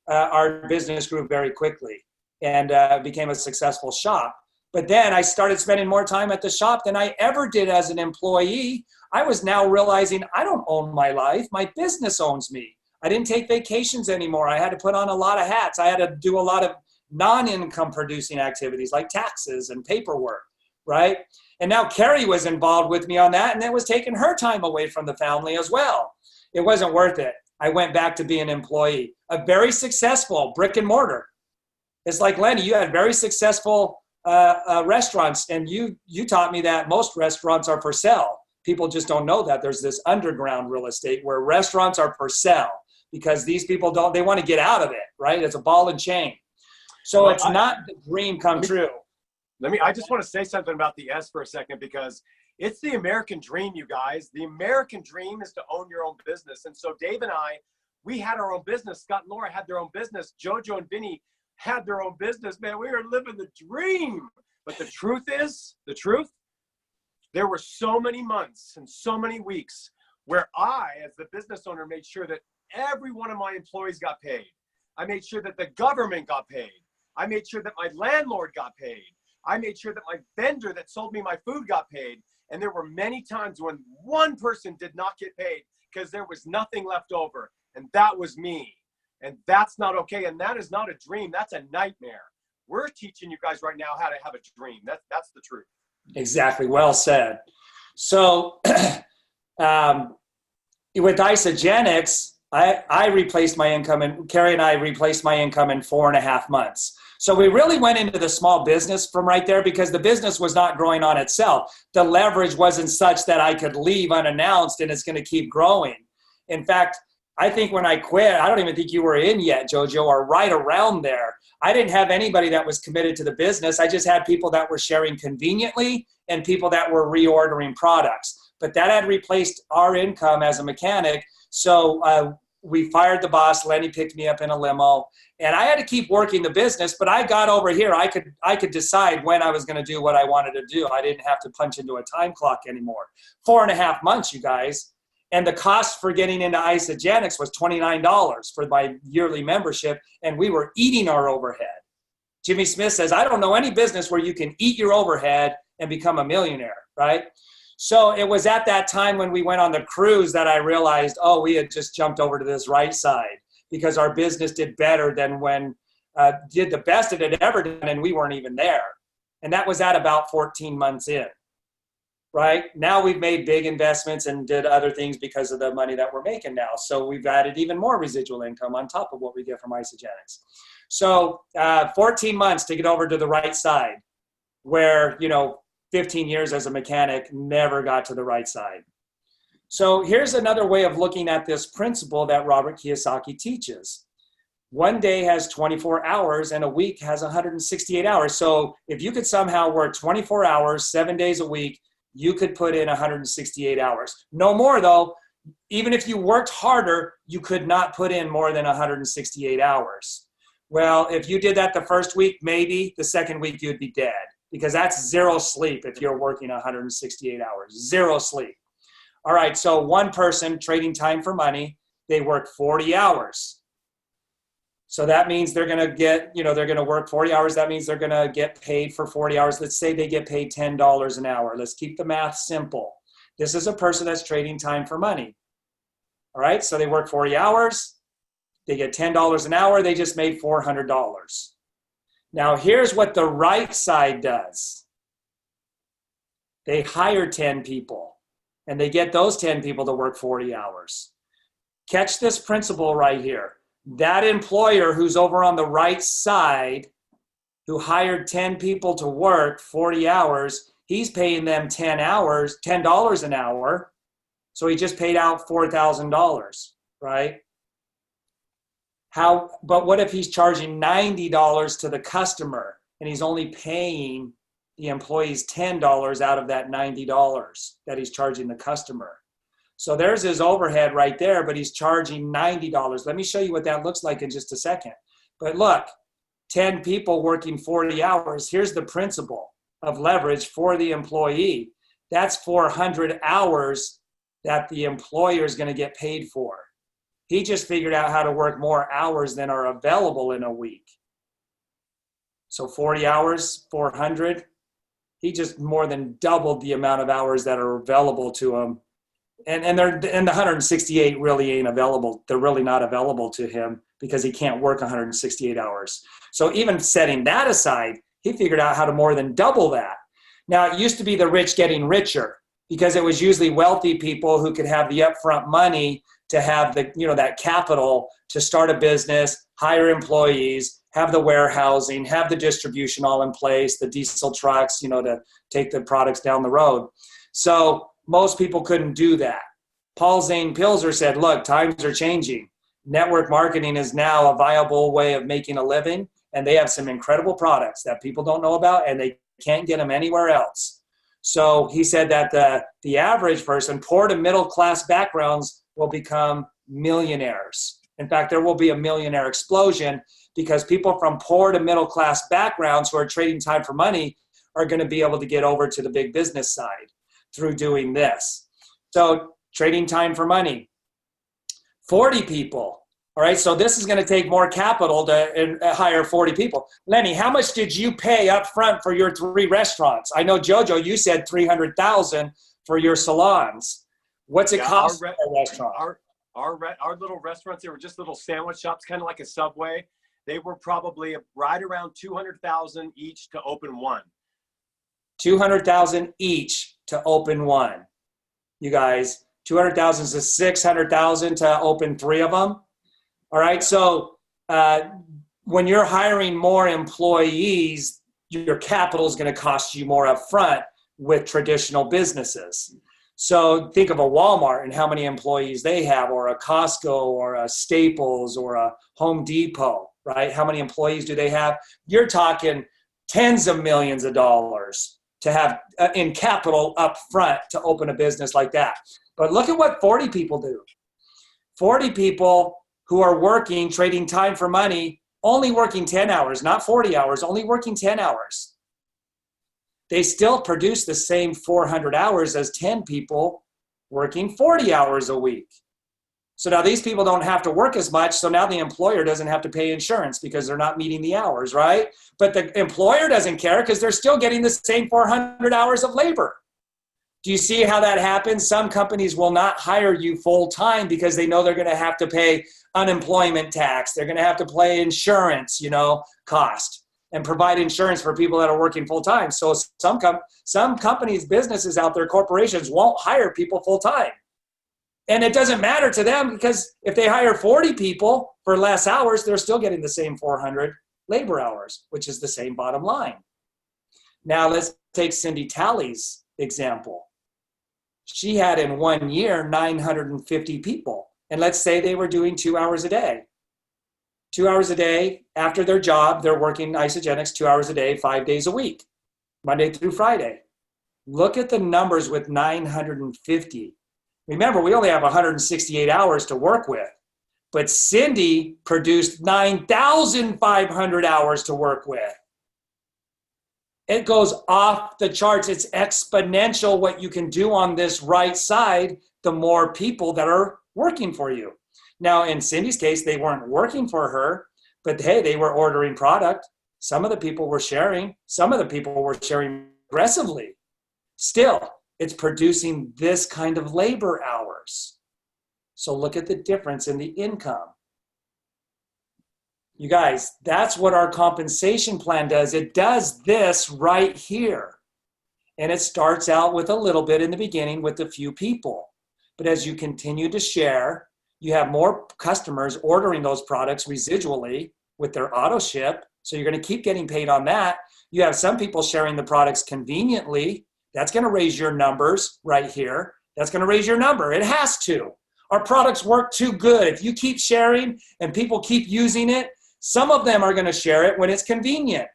our business grew very quickly and became a successful shop. But then I started spending more time at the shop than I ever did as an employee. I was now realizing I don't own my life. My business owns me. I didn't take vacations anymore. I had to put on a lot of hats. I had to do a lot of non-income producing activities like taxes and paperwork, right? And now Carrie was involved with me on that, and that was taking her time away from the family as well. It wasn't worth it. I went back to being an employee, a very successful brick and mortar. It's like, Lenny, you had very successful restaurants, and you taught me that most restaurants are for sale. People just don't know that there's this underground real estate where restaurants are for sale because these people they want to get out of it, right? It's a ball and chain. So it's not the dream come true. I just want to say something about the S for a second, because it's the American dream, you guys. The American dream is to own your own business. And so Dave and I, we had our own business. Scott and Laura had their own business. Jojo and Vinny had their own business, man, we were living the dream. But the truth is, there were so many months and so many weeks where I, as the business owner, made sure that every one of my employees got paid. I made sure that the government got paid. I made sure that my landlord got paid. I made sure that my vendor that sold me my food got paid. And there were many times when one person did not get paid because there was nothing left over. And that was me. And that's not okay. And that is not a dream. That's a nightmare. We're teaching you guys right now how to have a dream. That's the truth. Exactly. Well said. So with Isagenix, I replaced my income, and Carrie and I replaced my income in 4.5 months. So we really went into the small business from right there because the business was not growing on itself. The leverage wasn't such that I could leave unannounced and it's going to keep growing. In fact, I think when I quit, I don't even think you were in yet, Jojo, or right around there. I didn't have anybody that was committed to the business. I just had people that were sharing conveniently and people that were reordering products. But that had replaced our income as a mechanic. So we fired the boss. Lenny picked me up in a limo, and I had to keep working the business. But I got over here. I could decide when I was going to do what I wanted to do. I didn't have to punch into a time clock anymore. 4.5 months, you guys. And the cost for getting into Isagenix was $29 for my yearly membership, and we were eating our overhead. Jimmy Smith says, I don't know any business where you can eat your overhead and become a millionaire, right? So it was at that time when we went on the cruise that I realized, oh, we had just jumped over to this right side because our business did better than when, did the best it had ever done, and we weren't even there. And that was at about 14 months in. Right now, we've made big investments and did other things because of the money that we're making now. So we've added even more residual income on top of what we get from Isagenix. So 14 months to get over to the right side, where 15 years as a mechanic never got to the right side. So here's another way of looking at this principle that Robert Kiyosaki teaches. One day has 24 hours and a week has 168 hours. So if you could somehow work 24 hours, 7 days a week, you could put in 168 hours. No more though. Even if you worked harder, you could not put in more than 168 hours. Well, if you did that the first week, maybe the second week you'd be dead because that's zero sleep if you're working 168 hours, zero sleep. All right, so one person trading time for money, they work 40 hours. So that means they're going to get, they're going to work 40 hours. That means they're going to get paid for 40 hours. Let's say they get paid $10 an hour. Let's keep the math simple. This is a person that's trading time for money. All right, so they work 40 hours. They get $10 an hour. They just made $400. Now, here's what the right side does. They hire 10 people, and they get those 10 people to work 40 hours. Catch this principle right here. That employer who's over on the right side, who hired 10 people to work 40 hours, he's paying them $10 an hour. So he just paid out $4,000, right? But what if he's charging $90 to the customer and he's only paying the employees $10 out of that $90 that he's charging the customer? So there's his overhead right there, but he's charging $90. Let me show you what that looks like in just a second. But look, 10 people working 40 hours. Here's the principle of leverage for the employee. That's 400 hours that the employer is going to get paid for. He just figured out how to work more hours than are available in a week. So 40 hours, 400. He just more than doubled the amount of hours that are available to him. And the 168 really ain't available. They're really not available to him because he can't work 168 hours. So even setting that aside, he figured out how to more than double that. Now, it used to be the rich getting richer because it was usually wealthy people who could have the upfront money to have the, that capital to start a business, hire employees, have the warehousing, have the distribution all in place, the diesel trucks, to take the products down the road. So most people couldn't do that. Paul Zane Pilzer said, look, times are changing. Network marketing is now a viable way of making a living, and they have some incredible products that people don't know about, and they can't get them anywhere else. So he said that the average person, poor to middle class backgrounds, will become millionaires. In fact, there will be a millionaire explosion because people from poor to middle class backgrounds who are trading time for money are going to be able to get over to the big business side through doing this. So trading time for money, 40 people. All right, so this is going to take more capital to hire 40 people. Lenny, how much did you pay up front for your 3 restaurants? I know, Jojo, you said $300,000 for your salons. What's it cost for a restaurant? Our little restaurants, they were just little sandwich shops, kind of like a Subway. They were probably right around $200,000 each to open one. $200,000 each to open one. You guys, $200,000 is $600,000 to open 3 of them. All right, so when you're hiring more employees, your capital is going to cost you more up front with traditional businesses. So think of a Walmart and how many employees they have, or a Costco, or a Staples, or a Home Depot, right? How many employees do they have? You're talking tens of millions of dollars to have in capital up front to open a business like that. But look at what 40 people do. 40 people who are working, trading time for money, only working 10 hours, not 40 hours, only working 10 hours. They still produce the same 400 hours as 10 people working 40 hours a week. So now these people don't have to work as much, so now the employer doesn't have to pay insurance because they're not meeting the hours, right? But the employer doesn't care because they're still getting the same 400 hours of labor. Do you see how that happens? Some companies will not hire you full-time because they know they're going to have to pay unemployment tax. They're going to have to pay insurance, cost, and provide insurance for people that are working full-time. So some companies, businesses out there, corporations won't hire people full-time. And it doesn't matter to them because if they hire 40 people for less hours, they're still getting the same 400 labor hours, which is the same bottom line. Now let's take Cindy Talley's example. She had in 1 year 950 people. And let's say they were doing 2 hours a day. 2 hours a day after their job, they're working Isagenix 2 hours a day, 5 days a week, Monday through Friday. Look at the numbers with 950. Remember, we only have 168 hours to work with, but Cindy produced 9,500 hours to work with. It goes off the charts. It's exponential what you can do on this right side, the more people that are working for you. Now, in Cindy's case, they weren't working for her, but hey, they were ordering product. Some of the people were sharing. Some of the people were sharing aggressively. Still, it's producing this kind of labor hours. So look at the difference in the income. You guys, that's what our compensation plan does. It does this right here. And it starts out with a little bit in the beginning with a few people. But as you continue to share, you have more customers ordering those products residually with their auto ship. So you're going to keep getting paid on that. You have some people sharing the products conveniently. That's going to raise your numbers right here. That's going to raise your number. It has to. Our products work too good. If you keep sharing and people keep using it, some of them are going to share it when it's convenient.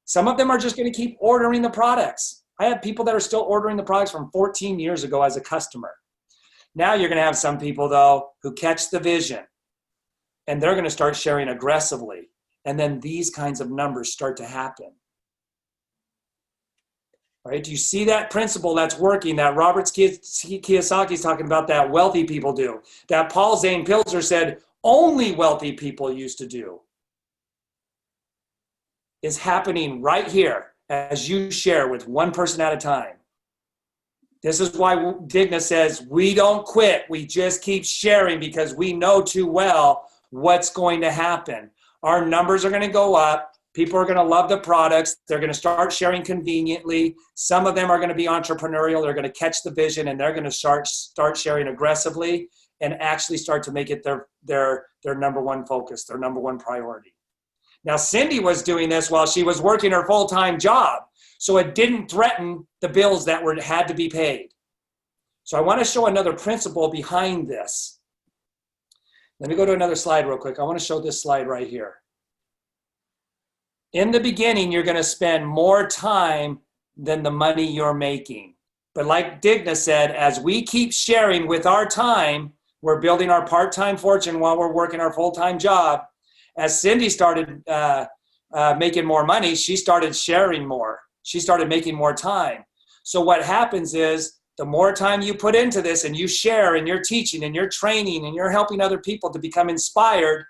Some of them are just going to keep ordering the products. I have people that are still ordering the products from 14 years ago as a customer. Now you're going to have some people, though, who catch the vision, and they're going to start sharing aggressively. And then these kinds of numbers start to happen. All right, do you see that principle that's working, that Robert Kiyosaki is talking about, that wealthy people do, that Paul Zane Pilzer said only wealthy people used to do? Is happening right here as you share with one person at a time. This is why Digna says we don't quit. We just keep sharing because we know too well what's going to happen. Our numbers are going to go up. People are going to love the products. They're going to start sharing conveniently. Some of them are going to be entrepreneurial. They're going to catch the vision and they're going to start sharing aggressively and actually start to make it their number one focus, their number one priority. Now, Cindy was doing this while she was working her full-time job, so it didn't threaten the bills that had to be paid. So I want to show another principle behind this. Let me go to another slide real quick. I want to show this slide right here. In the beginning, you're going to spend more time than the money you're making. But like Digna said, as we keep sharing with our time, We're building our part-time fortune while we're working our full-time job. As Cindy started making more money, she started sharing more. She started making more time. So what happens is the more time you put into this and you share and you're teaching and you're training and you're helping other people to become inspired,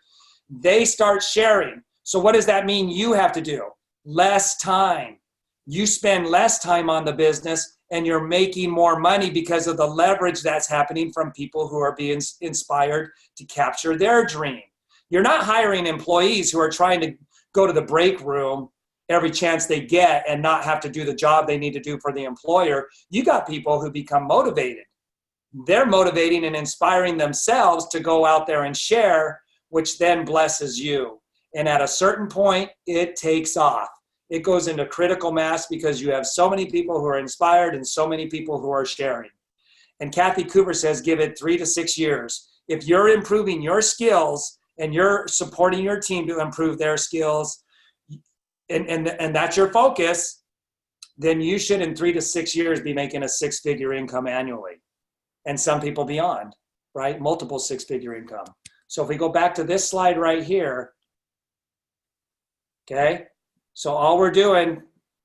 they start sharing. So what does that mean you have to do? Less time. You spend less time on the business and you're making more money because of the leverage that's happening from people who are being inspired to capture their dream. You're not hiring employees who are trying to go to the break room every chance they get and not have to do the job they need to do for the employer. You got people who become motivated. They're motivating and inspiring themselves to go out there and share, which then blesses you. And at a certain point, it takes off. It goes into critical mass because you have so many people who are inspired and so many people who are sharing. And Kathy Coover says, give it 3 to 6 years. If you're improving your skills and you're supporting your team to improve their skills, and that's your focus, then you should in 3 to 6 years be making a 6-figure income annually. And some people beyond, right? Multiple 6-figure income. So if we go back to this slide right here, okay? So all we're doing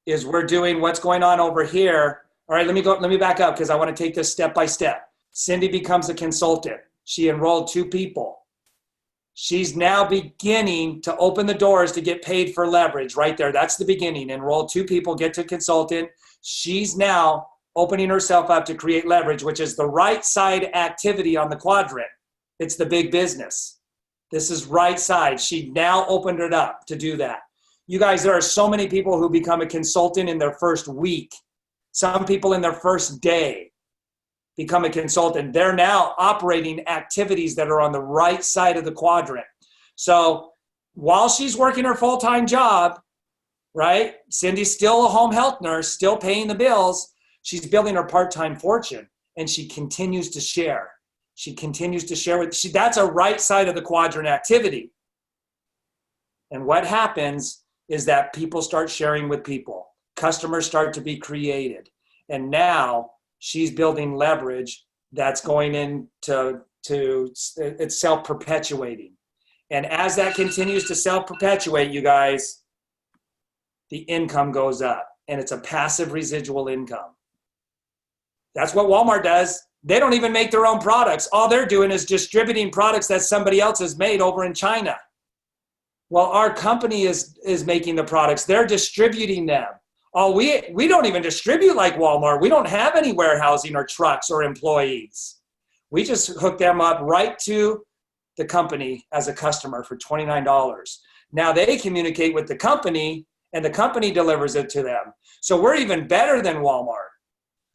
is we're doing what's going on over here. All right, let me back up because I want to take this step by step. Cindy becomes a consultant. She enrolled 2 people. She's now beginning to open the doors to get paid for leverage right there. That's the beginning. Enroll 2 people, get to consultant. She's now opening herself up to create leverage, which is the right side activity on the quadrant. It's the big business. This is right side. She now opened it up to do that. You guys, there are so many people who become a consultant in their first week. Some people in their first day become a consultant. They're now operating activities that are on the right side of the quadrant. So while she's working her full-time job, right? Cindy's still a home health nurse, still paying the bills. She's building her part-time fortune and she continues to share. She continues to share that's a right side of the quadrant activity. And what happens is that people start sharing with people. Customers start to be created. And now she's building leverage that's going into, it's self-perpetuating. And as that continues to self-perpetuate, you guys, the income goes up. And it's a passive residual income. That's what Walmart does. They don't even make their own products. All they're doing is distributing products that somebody else has made over in China. Well, our company is making the products. They're distributing them. Oh, we don't even distribute like Walmart. We don't have any warehousing or trucks or employees. We just hook them up right to the company as a customer for $29. Now they communicate with the company and the company delivers it to them. So we're even better than Walmart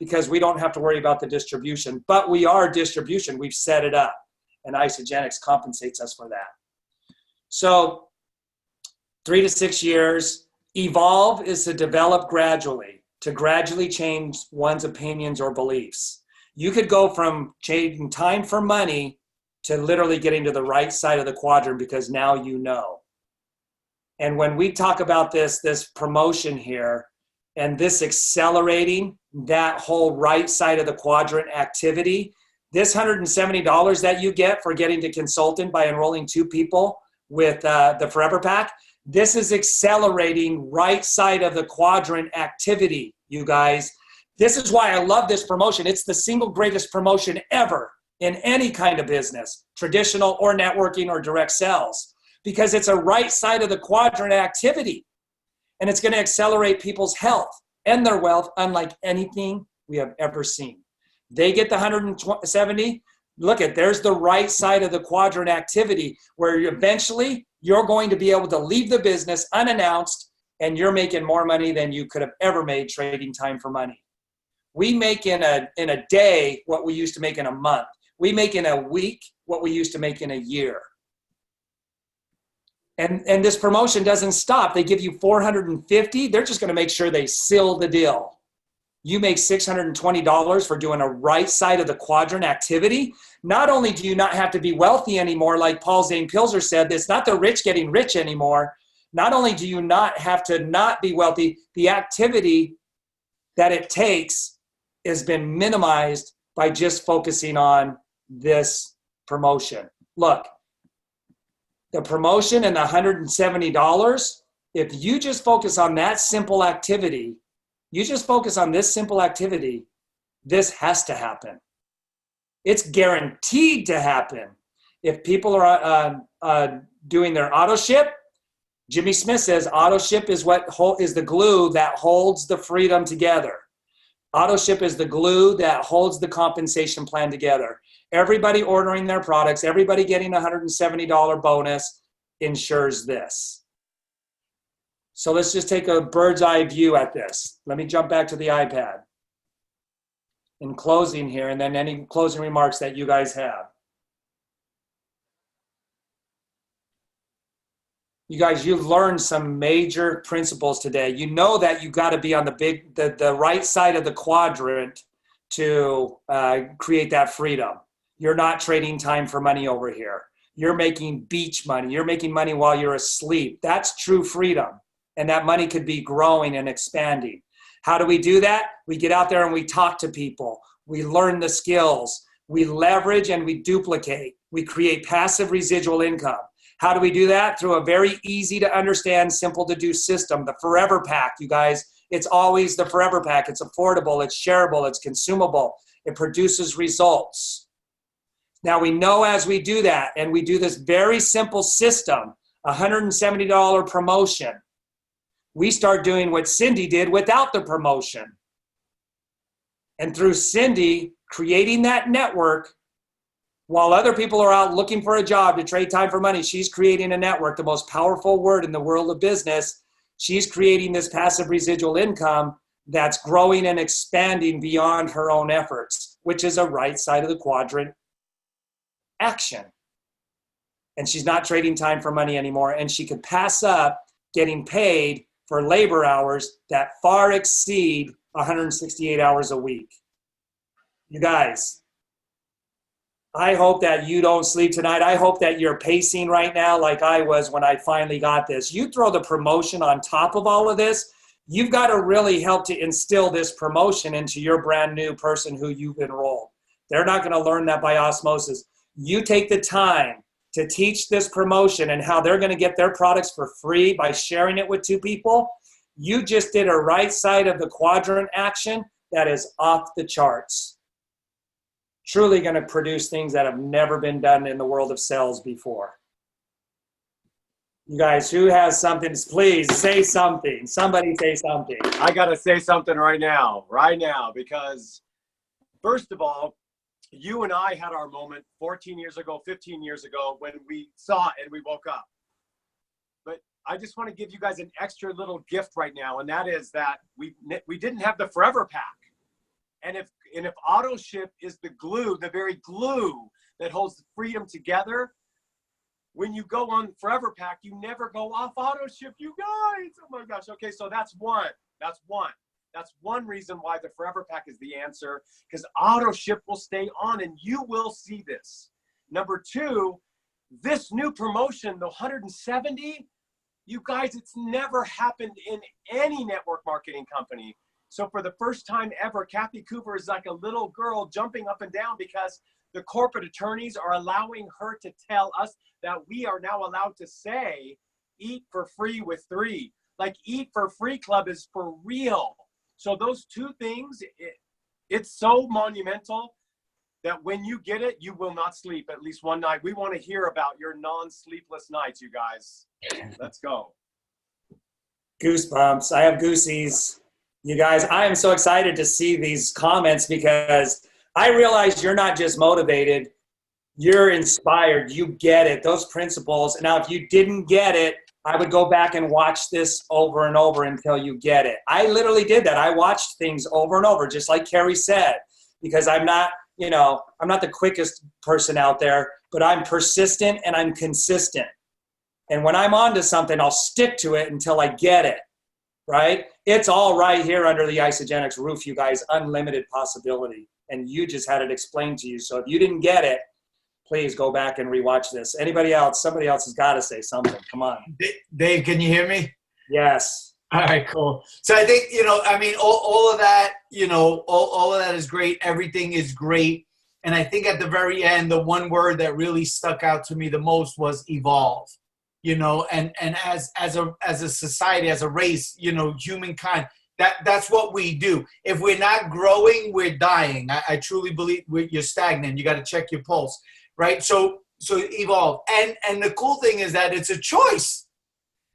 because we don't have to worry about the distribution, but we are distribution. We've set it up and Isagenix compensates us for that. So 3 to 6 years. Evolve is to develop gradually, to gradually change one's opinions or beliefs. You could go from changing time for money to literally getting to the right side of the quadrant because now you know. And when we talk about this promotion here and this accelerating that whole right side of the quadrant activity, this $170 that you get for getting to consultant by enrolling 2 people with the Forever Pack, this is accelerating right side of the quadrant activity, you guys. This is why I love this promotion. It's the single greatest promotion ever in any kind of business, traditional or networking or direct sales, because it's a right side of the quadrant activity. And it's going to accelerate people's health and their wealth unlike anything we have ever seen. They get the 170. Look at, there's the right side of the quadrant activity where eventually you're going to be able to leave the business unannounced and you're making more money than you could have ever made trading time for money. We make in a day what we used to make in a month. We make in a week what we used to make in a year. And this promotion doesn't stop. They give you 450. They're just going to make sure they seal the deal. You make $620 for doing a right side of the quadrant activity. Not only do you not have to be wealthy anymore, like Paul Zane Pilzer said, it's not the rich getting rich anymore. Not only do you not have to not be wealthy, the activity that it takes has been minimized by just focusing on this promotion. Look, the promotion and the $170, if you just focus on that simple activity, you just focus on this simple activity, this has to happen. It's guaranteed to happen. If people are doing their auto ship, Jimmy Smith says auto ship is is the glue that holds the freedom together. Auto ship is the glue that holds the compensation plan together. Everybody ordering their products, everybody getting a $170 bonus ensures this. So let's just take a bird's eye view at this. Let me jump back to the iPad. In closing here, and then any closing remarks that you guys have. You guys, you've learned some major principles today. You know that you got to be on the right side of the quadrant to create that freedom. You're not trading time for money over here. You're making beach money. You're making money while you're asleep. That's true freedom. And that money could be growing and expanding. How do we do that? We get out there and we talk to people. We learn the skills. We leverage and we duplicate. We create passive residual income. How do we do that? Through a very easy to understand, simple to do system, the Forever Pack, you guys. It's always the Forever Pack. It's affordable, it's shareable, it's consumable. It produces results. Now we know as we do that, and we do this very simple system, $170 promotion, we start doing what Cindy did without the promotion. And through Cindy creating that network, while other people are out looking for a job to trade time for money, she's creating a network, the most powerful word in the world of business. She's creating this passive residual income that's growing and expanding beyond her own efforts, which is a right side of the quadrant action. And she's not trading time for money anymore. And she could pass up getting paid for labor hours that far exceed 168 hours a week. You guys, I hope that you don't sleep tonight. I hope that you're pacing right now like I was when I finally got this. You throw the promotion on top of all of this, you've got to really help to instill this promotion into your brand new person who you've enrolled. They're not going to learn that by osmosis. You take the time to teach this promotion and how they're going to get their products for free by sharing it with two people. You just did a right side of the quadrant action that is off the charts. Truly going to produce things that have never been done in the world of sales before. You guys, who has something, please say something. Somebody say something. I got to say something right now, because first of all, you and I had our moment 14 years ago, 15 years ago, when we saw it and we woke up. But I just want to give you guys an extra little gift right now, and that is that we didn't have the Forever Pack. And if auto ship is the glue, the very glue that holds the freedom together, when you go on Forever Pack, you never go off auto ship, you guys. Oh my gosh. Okay, so that's one. That's one reason why the Forever Pack is the answer, because auto ship will stay on and you will see this. Number two, this new promotion, the 170, you guys, it's never happened in any network marketing company. So for the first time ever, Kathy Coover is like a little girl jumping up and down because the corporate attorneys are allowing her to tell us that we are now allowed to say, eat for free with 3. Like Eat for Free Club is for real. So those two things, it's so monumental that when you get it, you will not sleep at least one night. We want to hear about your non-sleepless nights, you guys. Let's go. Goosebumps. I have goosies. You guys, I am so excited to see these comments because I realize you're not just motivated, you're inspired, you get it, those principles. Now, if you didn't get it, I would go back and watch this over and over until you get it. I literally did that. I watched things over and over, just like Carrie said, because I'm not the quickest person out there, but I'm persistent and I'm consistent. And when I'm onto something, I'll stick to it until I get it, right? It's all right here under the Isagenix roof, you guys, unlimited possibility. And you just had it explained to you. So if you didn't get it, please go back and rewatch this. Anybody else? Somebody else has got to say something. Come on. Dave, can you hear me? Yes. All right, cool. So I think, all of that, all of that is great. Everything is great. And I think at the very end, the one word that really stuck out to me the most was evolve. You know, and as a society, as a race, you know, humankind, that's what we do. If we're not growing, we're dying. I truly believe you're stagnant. You got to check your pulse, right? So evolve. And the cool thing is that it's a choice.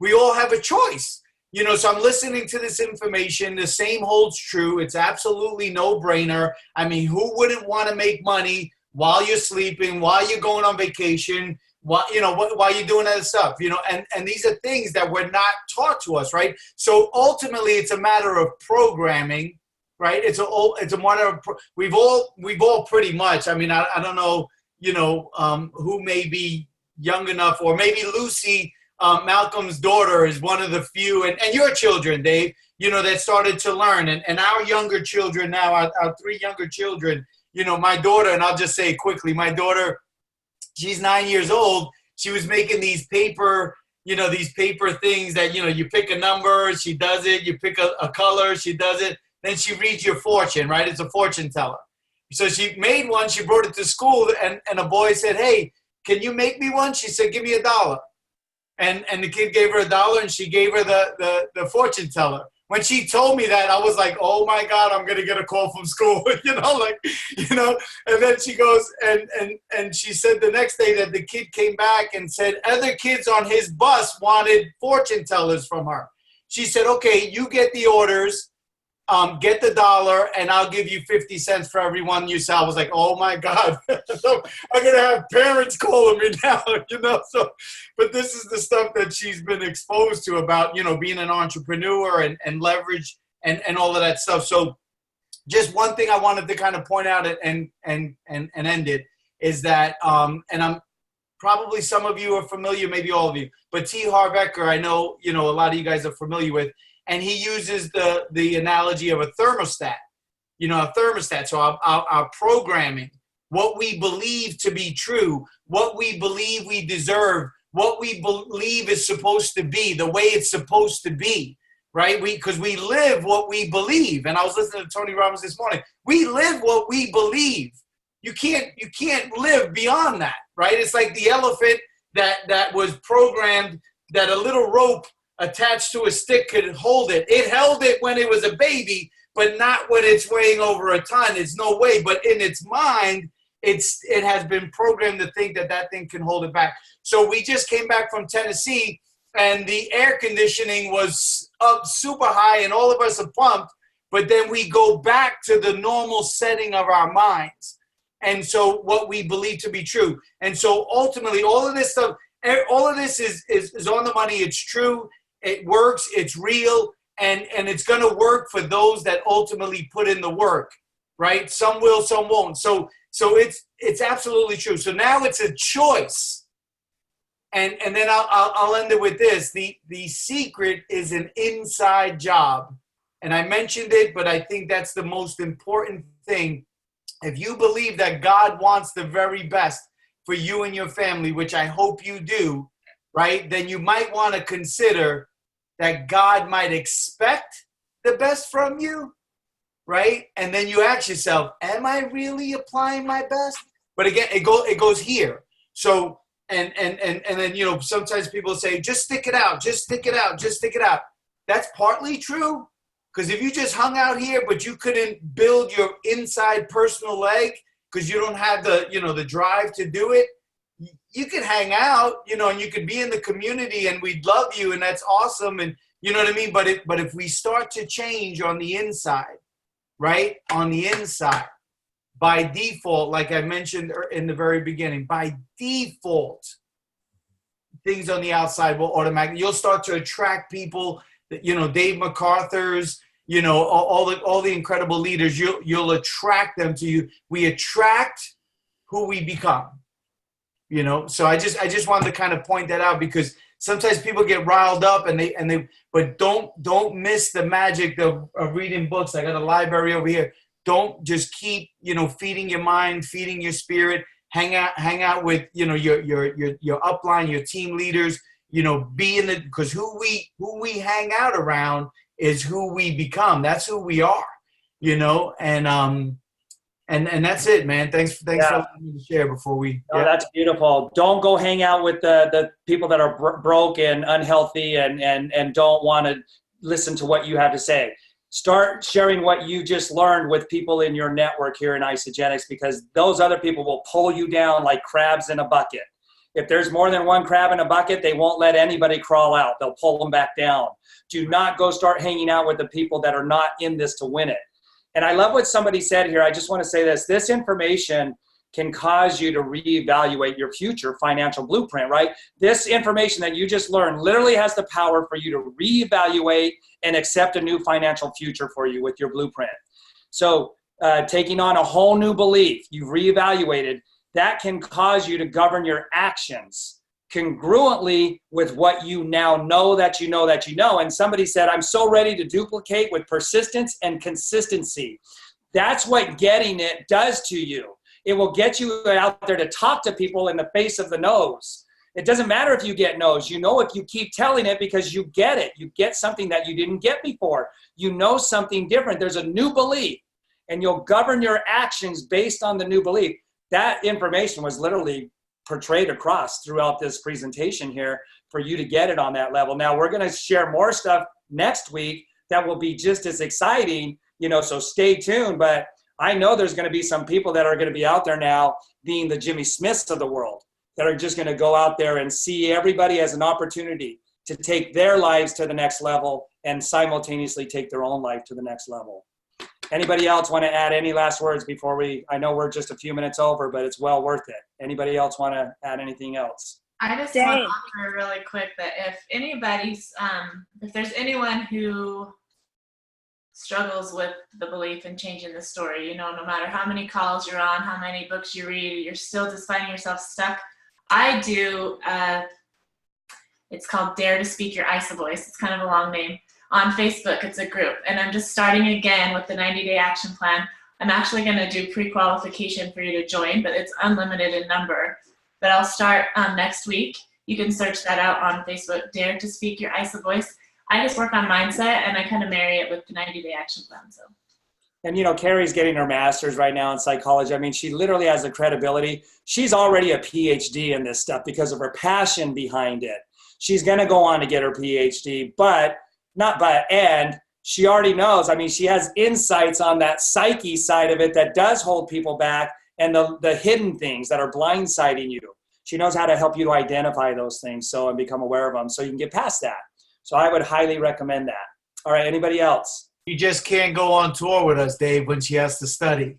We all have a choice. You know, so I'm listening to this information. The same holds true. It's absolutely no brainer. I mean, who wouldn't want to make money while you're sleeping, while you're going on vacation, while you're doing other stuff, you know, and these are things that were not taught to us, right? So ultimately, it's a matter of programming, right? It's a matter of we've all pretty much. I mean, I don't know, you know, who may be young enough, or maybe Lucy, Malcolm's daughter, is one of the few, and your children, Dave, you know, that started to learn, and our younger children now, our 3 younger children, you know, my daughter, and I'll just say quickly, my daughter. She's 9 years old. She was making these paper things that, you know, you pick a number, she does it. You pick a color, she does it. Then she reads your fortune, right? It's a fortune teller. So she made one. She brought it to school, and a boy said, "Hey, can you make me one?" She said, "Give me $1." And the kid gave her $1, and she gave her the fortune teller. When she told me that, I was like, oh my God, I'm gonna get a call from school, you know. And then she goes, and she said the next day that the kid came back and said other kids on his bus wanted fortune tellers from her. She said, okay, you get the orders, get the $1, and I'll give you 50 cents for every one you sell. I was like, oh my God, so I'm gonna have parents calling me now, you know. So, but this is the stuff that she's been exposed to about, you know, being an entrepreneur and leverage and all of that stuff. So, just one thing I wanted to kind of point out and end it is that, and I'm probably some of you are familiar, maybe all of you, but T. Harv Eker, I know, you know, a lot of you guys are familiar with. And he uses the analogy of a thermostat, you know, a thermostat. So our programming, what we believe to be true, what we believe we deserve, what we believe is supposed to be, the way it's supposed to be, right? Because we live what we believe. And I was listening to Tony Robbins this morning. We live what we believe. You can't live beyond that, right? It's like the elephant that was programmed that a little rope attached to a stick could hold it. It held it when it was a baby, but not when it's weighing over a ton. It's no way. But in its mind, it has been programmed to think that thing can hold it back. So we just came back from Tennessee, and the air conditioning was up super high, and all of us are pumped. But then we go back to the normal setting of our minds, and so what we believe to be true. And so ultimately, all of this stuff, all of this is on the money. It's true. It works, it's real, and it's going to work for those that ultimately put in the work, right? Some will, some won't. So it's absolutely true. So now it's a choice. And then I'll end it with this. The secret is an inside job. And I mentioned it, but I think that's the most important thing. If you believe that God wants the very best for you and your family, which I hope you do, right, then you might want to consider that God might expect the best from you, right? And then you ask yourself, am I really applying my best? But again, it goes here. So, and then, you know, sometimes people say, just stick it out, just stick it out, just stick it out. That's partly true, because if you just hung out here, but you couldn't build your inside personal leg because you don't have the drive to do it, you could hang out, you know, and you could be in the community, and we'd love you, and that's awesome, and you know what I mean? But if we start to change on the inside, right? On the inside, by default, like I mentioned in the very beginning, by default, things on the outside will automatically, you'll start to attract people, you know, Dave MacArthur's, you know, all the incredible leaders, you'll attract them to you. We attract who we become. You know, so I just wanted to kind of point that out, because sometimes people get riled up but don't miss the magic of reading books. I got a library over here. Don't just keep, you know, feeding your mind, feeding your spirit, hang out with, you know, your upline, your team leaders, you know, because who we hang out around is who we become. That's who we are, you know, and And that's it, man. Thanks for letting me share before we. Oh, that's beautiful. Don't go hang out with the people that are broke and unhealthy and don't want to listen to what you have to say. Start sharing what you just learned with people in your network here in Isagenix, because those other people will pull you down like crabs in a bucket. If there's more than one crab in a bucket, they won't let anybody crawl out. They'll pull them back down. Do not go start hanging out with the people that are not in this to win it. And I love what somebody said here. I just want to say this. This information can cause you to reevaluate your future financial blueprint, right? This information that you just learned literally has the power for you to reevaluate and accept a new financial future for you with your blueprint. So taking on a whole new belief, you've reevaluated, that can cause you to govern your actions congruently with what you now know that you know that you know. And somebody said, I'm so ready to duplicate with persistence and consistency. That's what getting it does to you. It will get you out there to talk to people in the face of the no's. It doesn't matter if you get no's. You know, if you keep telling it, because you get it. You get something that you didn't get before. You know something different. There's a new belief, and you'll govern your actions based on the new belief. That information was literally portrayed across throughout this presentation here for you to get it on that level. Now, we're going to share more stuff next week that will be just as exciting, so stay tuned. But I know there's going to be some people that are going to be out there now being the Jimmy Smiths of the world that are just going to go out there and see everybody as an opportunity to take their lives to the next level and simultaneously take their own life to the next level. Anybody else want to add any last words before I know we're just a few minutes over, but it's well worth it. Anybody else want to add anything else? I just want to offer really quick that if there's anyone who struggles with the belief in changing the story, no matter how many calls you're on, how many books you read, you're still just finding yourself stuck. I do, it's called Dare to Speak Your ISA Voice. It's kind of a long name. On Facebook, it's a group, and I'm just starting again with the 90-day action plan. I'm actually going to do pre-qualification for you to join, but it's unlimited in number. But I'll start next week. You can search that out on Facebook, Dare to Speak Your ISA Voice. I just work on mindset, and I kind of marry it with the 90-day action plan. So. And, Carrie's getting her master's right now in psychology. I mean, she literally has the credibility. She's already a PhD in this stuff because of her passion behind it. She's going to go on to get her PhD, and she already knows. I mean, she has insights on that psyche side of it that does hold people back, and the hidden things that are blindsiding you. She knows how to help you to identify those things and become aware of them so you can get past that. So I would highly recommend that. All right, anybody else? You just can't go on tour with us, Dave, when she has to study.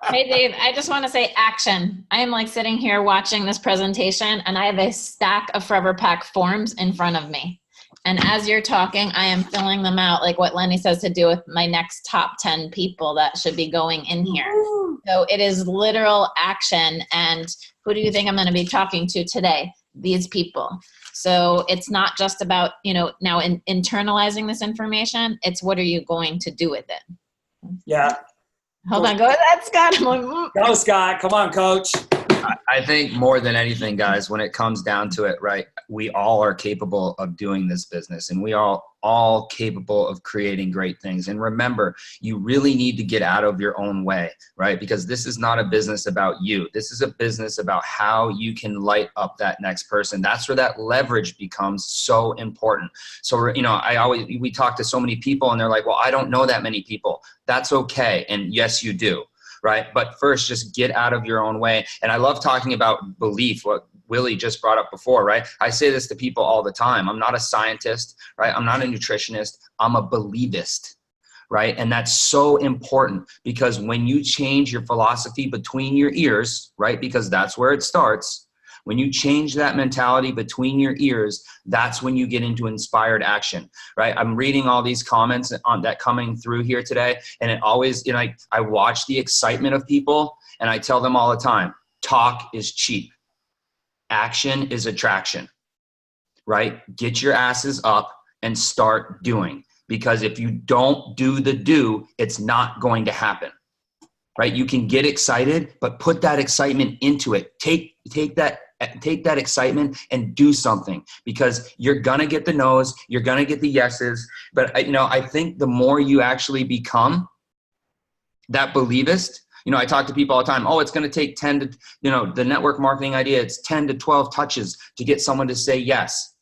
Hey, Dave, I just want to say action. I am sitting here watching this presentation, and I have a stack of Forever Pack forms in front of me. And as you're talking, I am filling them out like what Lenny says to do with my next top 10 people that should be going in here. So it is literal action. And who do you think I'm going to be talking to today? These people. So it's not just about, now internalizing this information. It's what are you going to do with it? Yeah. Hold on. Go ahead, Scott. Go, Scott. Come on, coach. I think more than anything, guys, when it comes down to it, right, we all are capable of doing this business, and we are all capable of creating great things. And remember, you really need to get out of your own way, right? Because this is not a business about you. This is a business about how you can light up that next person. That's where that leverage becomes so important. So, we talk to so many people and they're like, well, I don't know that many people. That's okay. And yes, you do. Right. But first, just get out of your own way. And I love talking about belief, what Willie just brought up before. Right. I say this to people all the time. I'm not a scientist. Right. I'm not a nutritionist. I'm a believist. Right. And that's so important because when you change your philosophy between your ears, right, because that's where it starts. When you change that mentality between your ears, that's when you get into inspired action, right? I'm reading all these comments on that coming through here today, and it always, I watch the excitement of people, and I tell them all the time, talk is cheap. Action is attraction, right? Get your asses up and start doing, because if you don't do the do, it's not going to happen. Right? You can get excited, but put that excitement into it. Take that excitement and do something, because you're going to get the no's, you're going to get the yeses. But I think the more you actually become that believest. You know, I talk to people all the time. Oh, it's going to take 10 to, you know, the network marketing idea, it's 10 to 12 touches to get someone to say yes.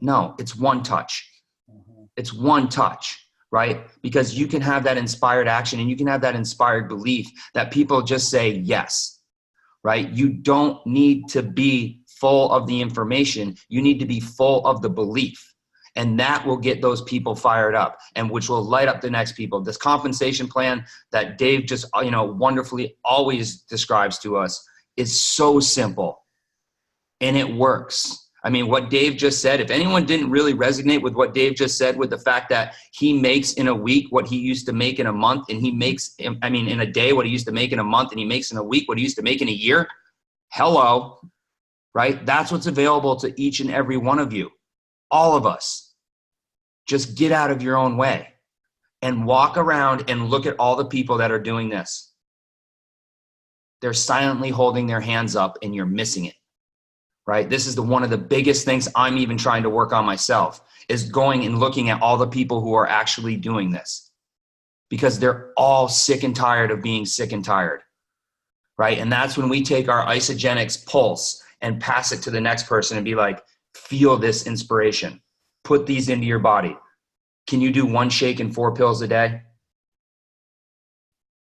No, it's one touch. It's one touch, right? Because you can have that inspired action and you can have that inspired belief that people just say yes, right? You don't need to be full of the information. You need to be full of the belief. And that will get those people fired up, and which will light up the next people. This compensation plan that Dave just, you know, wonderfully always describes to us is so simple and it works. I mean, what Dave just said, if anyone didn't really resonate with what Dave just said, with the fact that he makes in a week what he used to make in a month, and he makes, I mean, in a day what he used to make in a month, and he makes in a week what he used to make in a year. Hello, right? That's what's available to each and every one of you. All of us. Just get out of your own way and walk around and look at all the people that are doing this. They're silently holding their hands up and you're missing it, right? This is one of the biggest things I'm even trying to work on myself, is going and looking at all the people who are actually doing this, because they're all sick and tired of being sick and tired, right? And that's when we take our Isagenix pulse and pass it to the next person and be like, feel this inspiration. Put these into your body. Can you do 1 shake and 4 pills a day?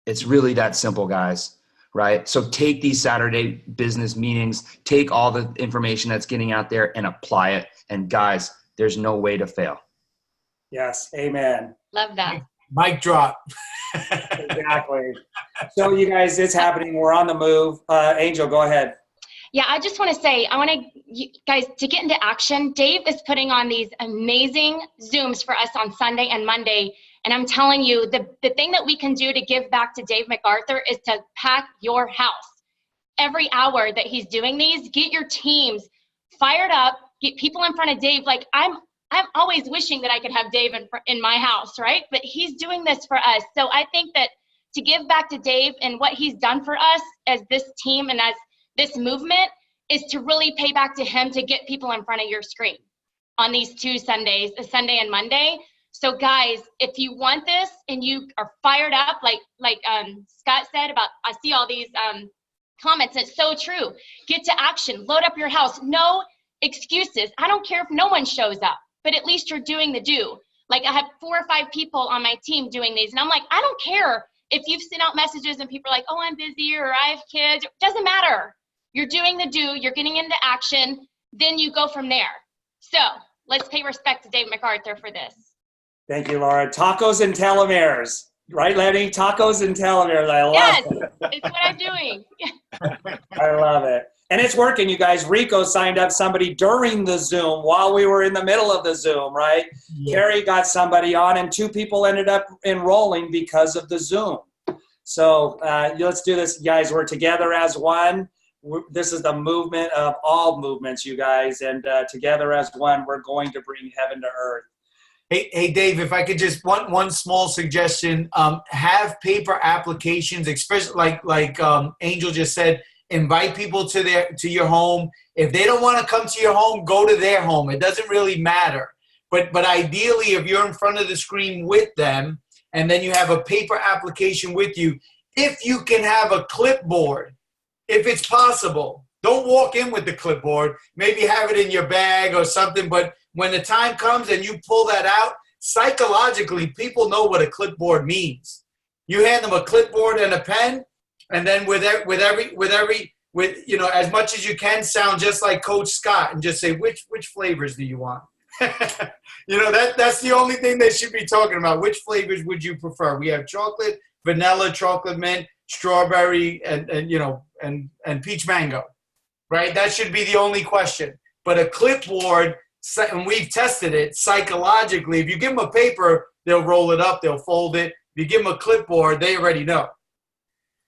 It's really that simple, guys, right? So take these Saturday business meetings, take all the information that's getting out there and apply it. And guys, there's no way to fail. Yes. Amen. Love that. Mic drop. Exactly. So you guys, it's happening. We're on the move. Angel, go ahead. Yeah, I just want to say, I want you guys to get into action. Dave is putting on these amazing Zooms for us on Sunday and Monday. And I'm telling you, the thing that we can do to give back to Dave MacArthur is to pack your house. Every hour that he's doing these, get your teams fired up, get people in front of Dave. Like, I'm always wishing that I could have Dave in my house, right? But he's doing this for us. So I think that to give back to Dave and what he's done for us as this team and as this movement is to really pay back to him, to get people in front of your screen on these 2 Sundays, a Sunday and Monday. So guys, if you want this and you are fired up, like Scott said about, I see all these comments, it's so true. Get to action, load up your house, no excuses. I don't care if no one shows up, but at least you're doing the do. Like, I have 4 or 5 people on my team doing these, and I'm like, I don't care if you've sent out messages and people are like, oh, I'm busy, or I have kids. It doesn't matter. You're doing the do, you're getting into action, then you go from there. So let's pay respect to Dave MacArthur for this. Thank you, Laura. Tacos and telomeres. Right, Lenny? Tacos and telomeres. I love it. Yes, it's what I'm doing. I love it. And it's working, you guys. Rico signed up somebody during the Zoom while we were in the middle of the Zoom, right? Yeah. Carrie got somebody on, and 2 people ended up enrolling because of the Zoom. So let's do this, guys. We're together as one. This is the movement of all movements, you guys. And together as one, we're going to bring heaven to earth. Hey, Dave, if I could just one small suggestion, have paper applications, especially like Angel just said. Invite people to your home. If they don't want to come to your home, go to their home. It doesn't really matter. But ideally, if you're in front of the screen with them, and then you have a paper application with you, if you can have a clipboard, if it's possible. Don't walk in with the clipboard. Maybe have it in your bag or something. But when the time comes and you pull that out, psychologically, people know what a clipboard means. You hand them a clipboard and a pen, and then with you know, as much as you can, sound just like Coach Scott, and just say which flavors do you want. You know, that's the only thing they should be talking about. Which flavors would you prefer? We have chocolate, vanilla, chocolate mint, strawberry, and you know, and peach mango, right? That should be the only question. But a clipboard, and we've tested it psychologically. If you give them a paper, they'll roll it up, they'll fold it. If you give them a clipboard, they already know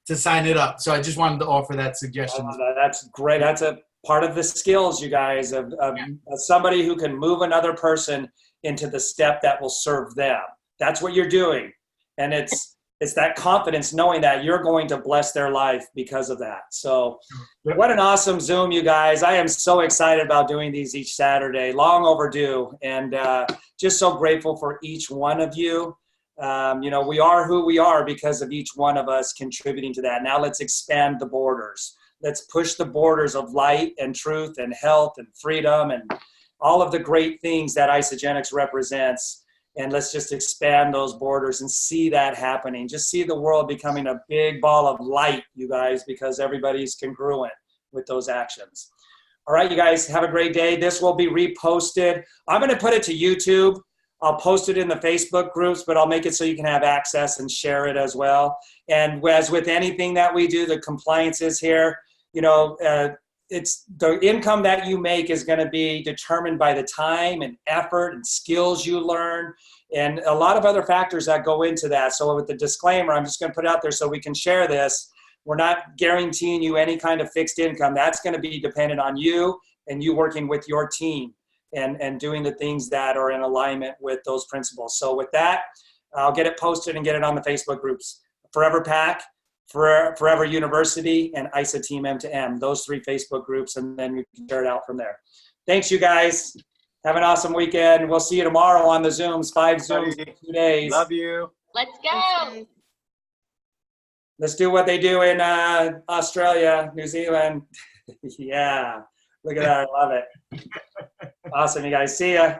to sign it up. So I just wanted to offer that suggestion. That's great. That's a part of the skills, you guys, of somebody who can move another person into the step that will serve them. That's what you're doing. And it's that confidence knowing that you're going to bless their life because of that. So what an awesome Zoom, you guys. I am so excited about doing these each Saturday, long overdue, and just so grateful for each one of you. We are who we are because of each one of us contributing to that. Now let's expand the borders. Let's push the borders of light and truth and health and freedom and all of the great things that Isagenix represents. And let's just expand those borders and see that happening. Just see the world becoming a big ball of light, you guys, because everybody's congruent with those actions. All right, you guys, have a great day. This will be reposted. I'm going to put it to YouTube. I'll post it in the Facebook groups, but I'll make it so you can have access and share it as well. And as with anything that we do, the compliance is here. It's the income that you make is going to be determined by the time and effort and skills you learn and a lot of other factors that go into that. So with the disclaimer, I'm just going to put it out there so we can share this. We're not guaranteeing you any kind of fixed income. That's going to be dependent on you and you working with your team and doing the things that are in alignment with those principles. So with that, I'll get it posted and get it on the Facebook groups. Forever Pack, Forever University, and ISA Team M2M, those 3 Facebook groups, and then you can share it out from there. Thanks, you guys. Have an awesome weekend. We'll see you tomorrow on the Zooms, 5 Zooms in 2 days. Love you. Let's go. Let's do what they do in Australia, New Zealand. Yeah, look at that. I love it. Awesome, you guys. See ya.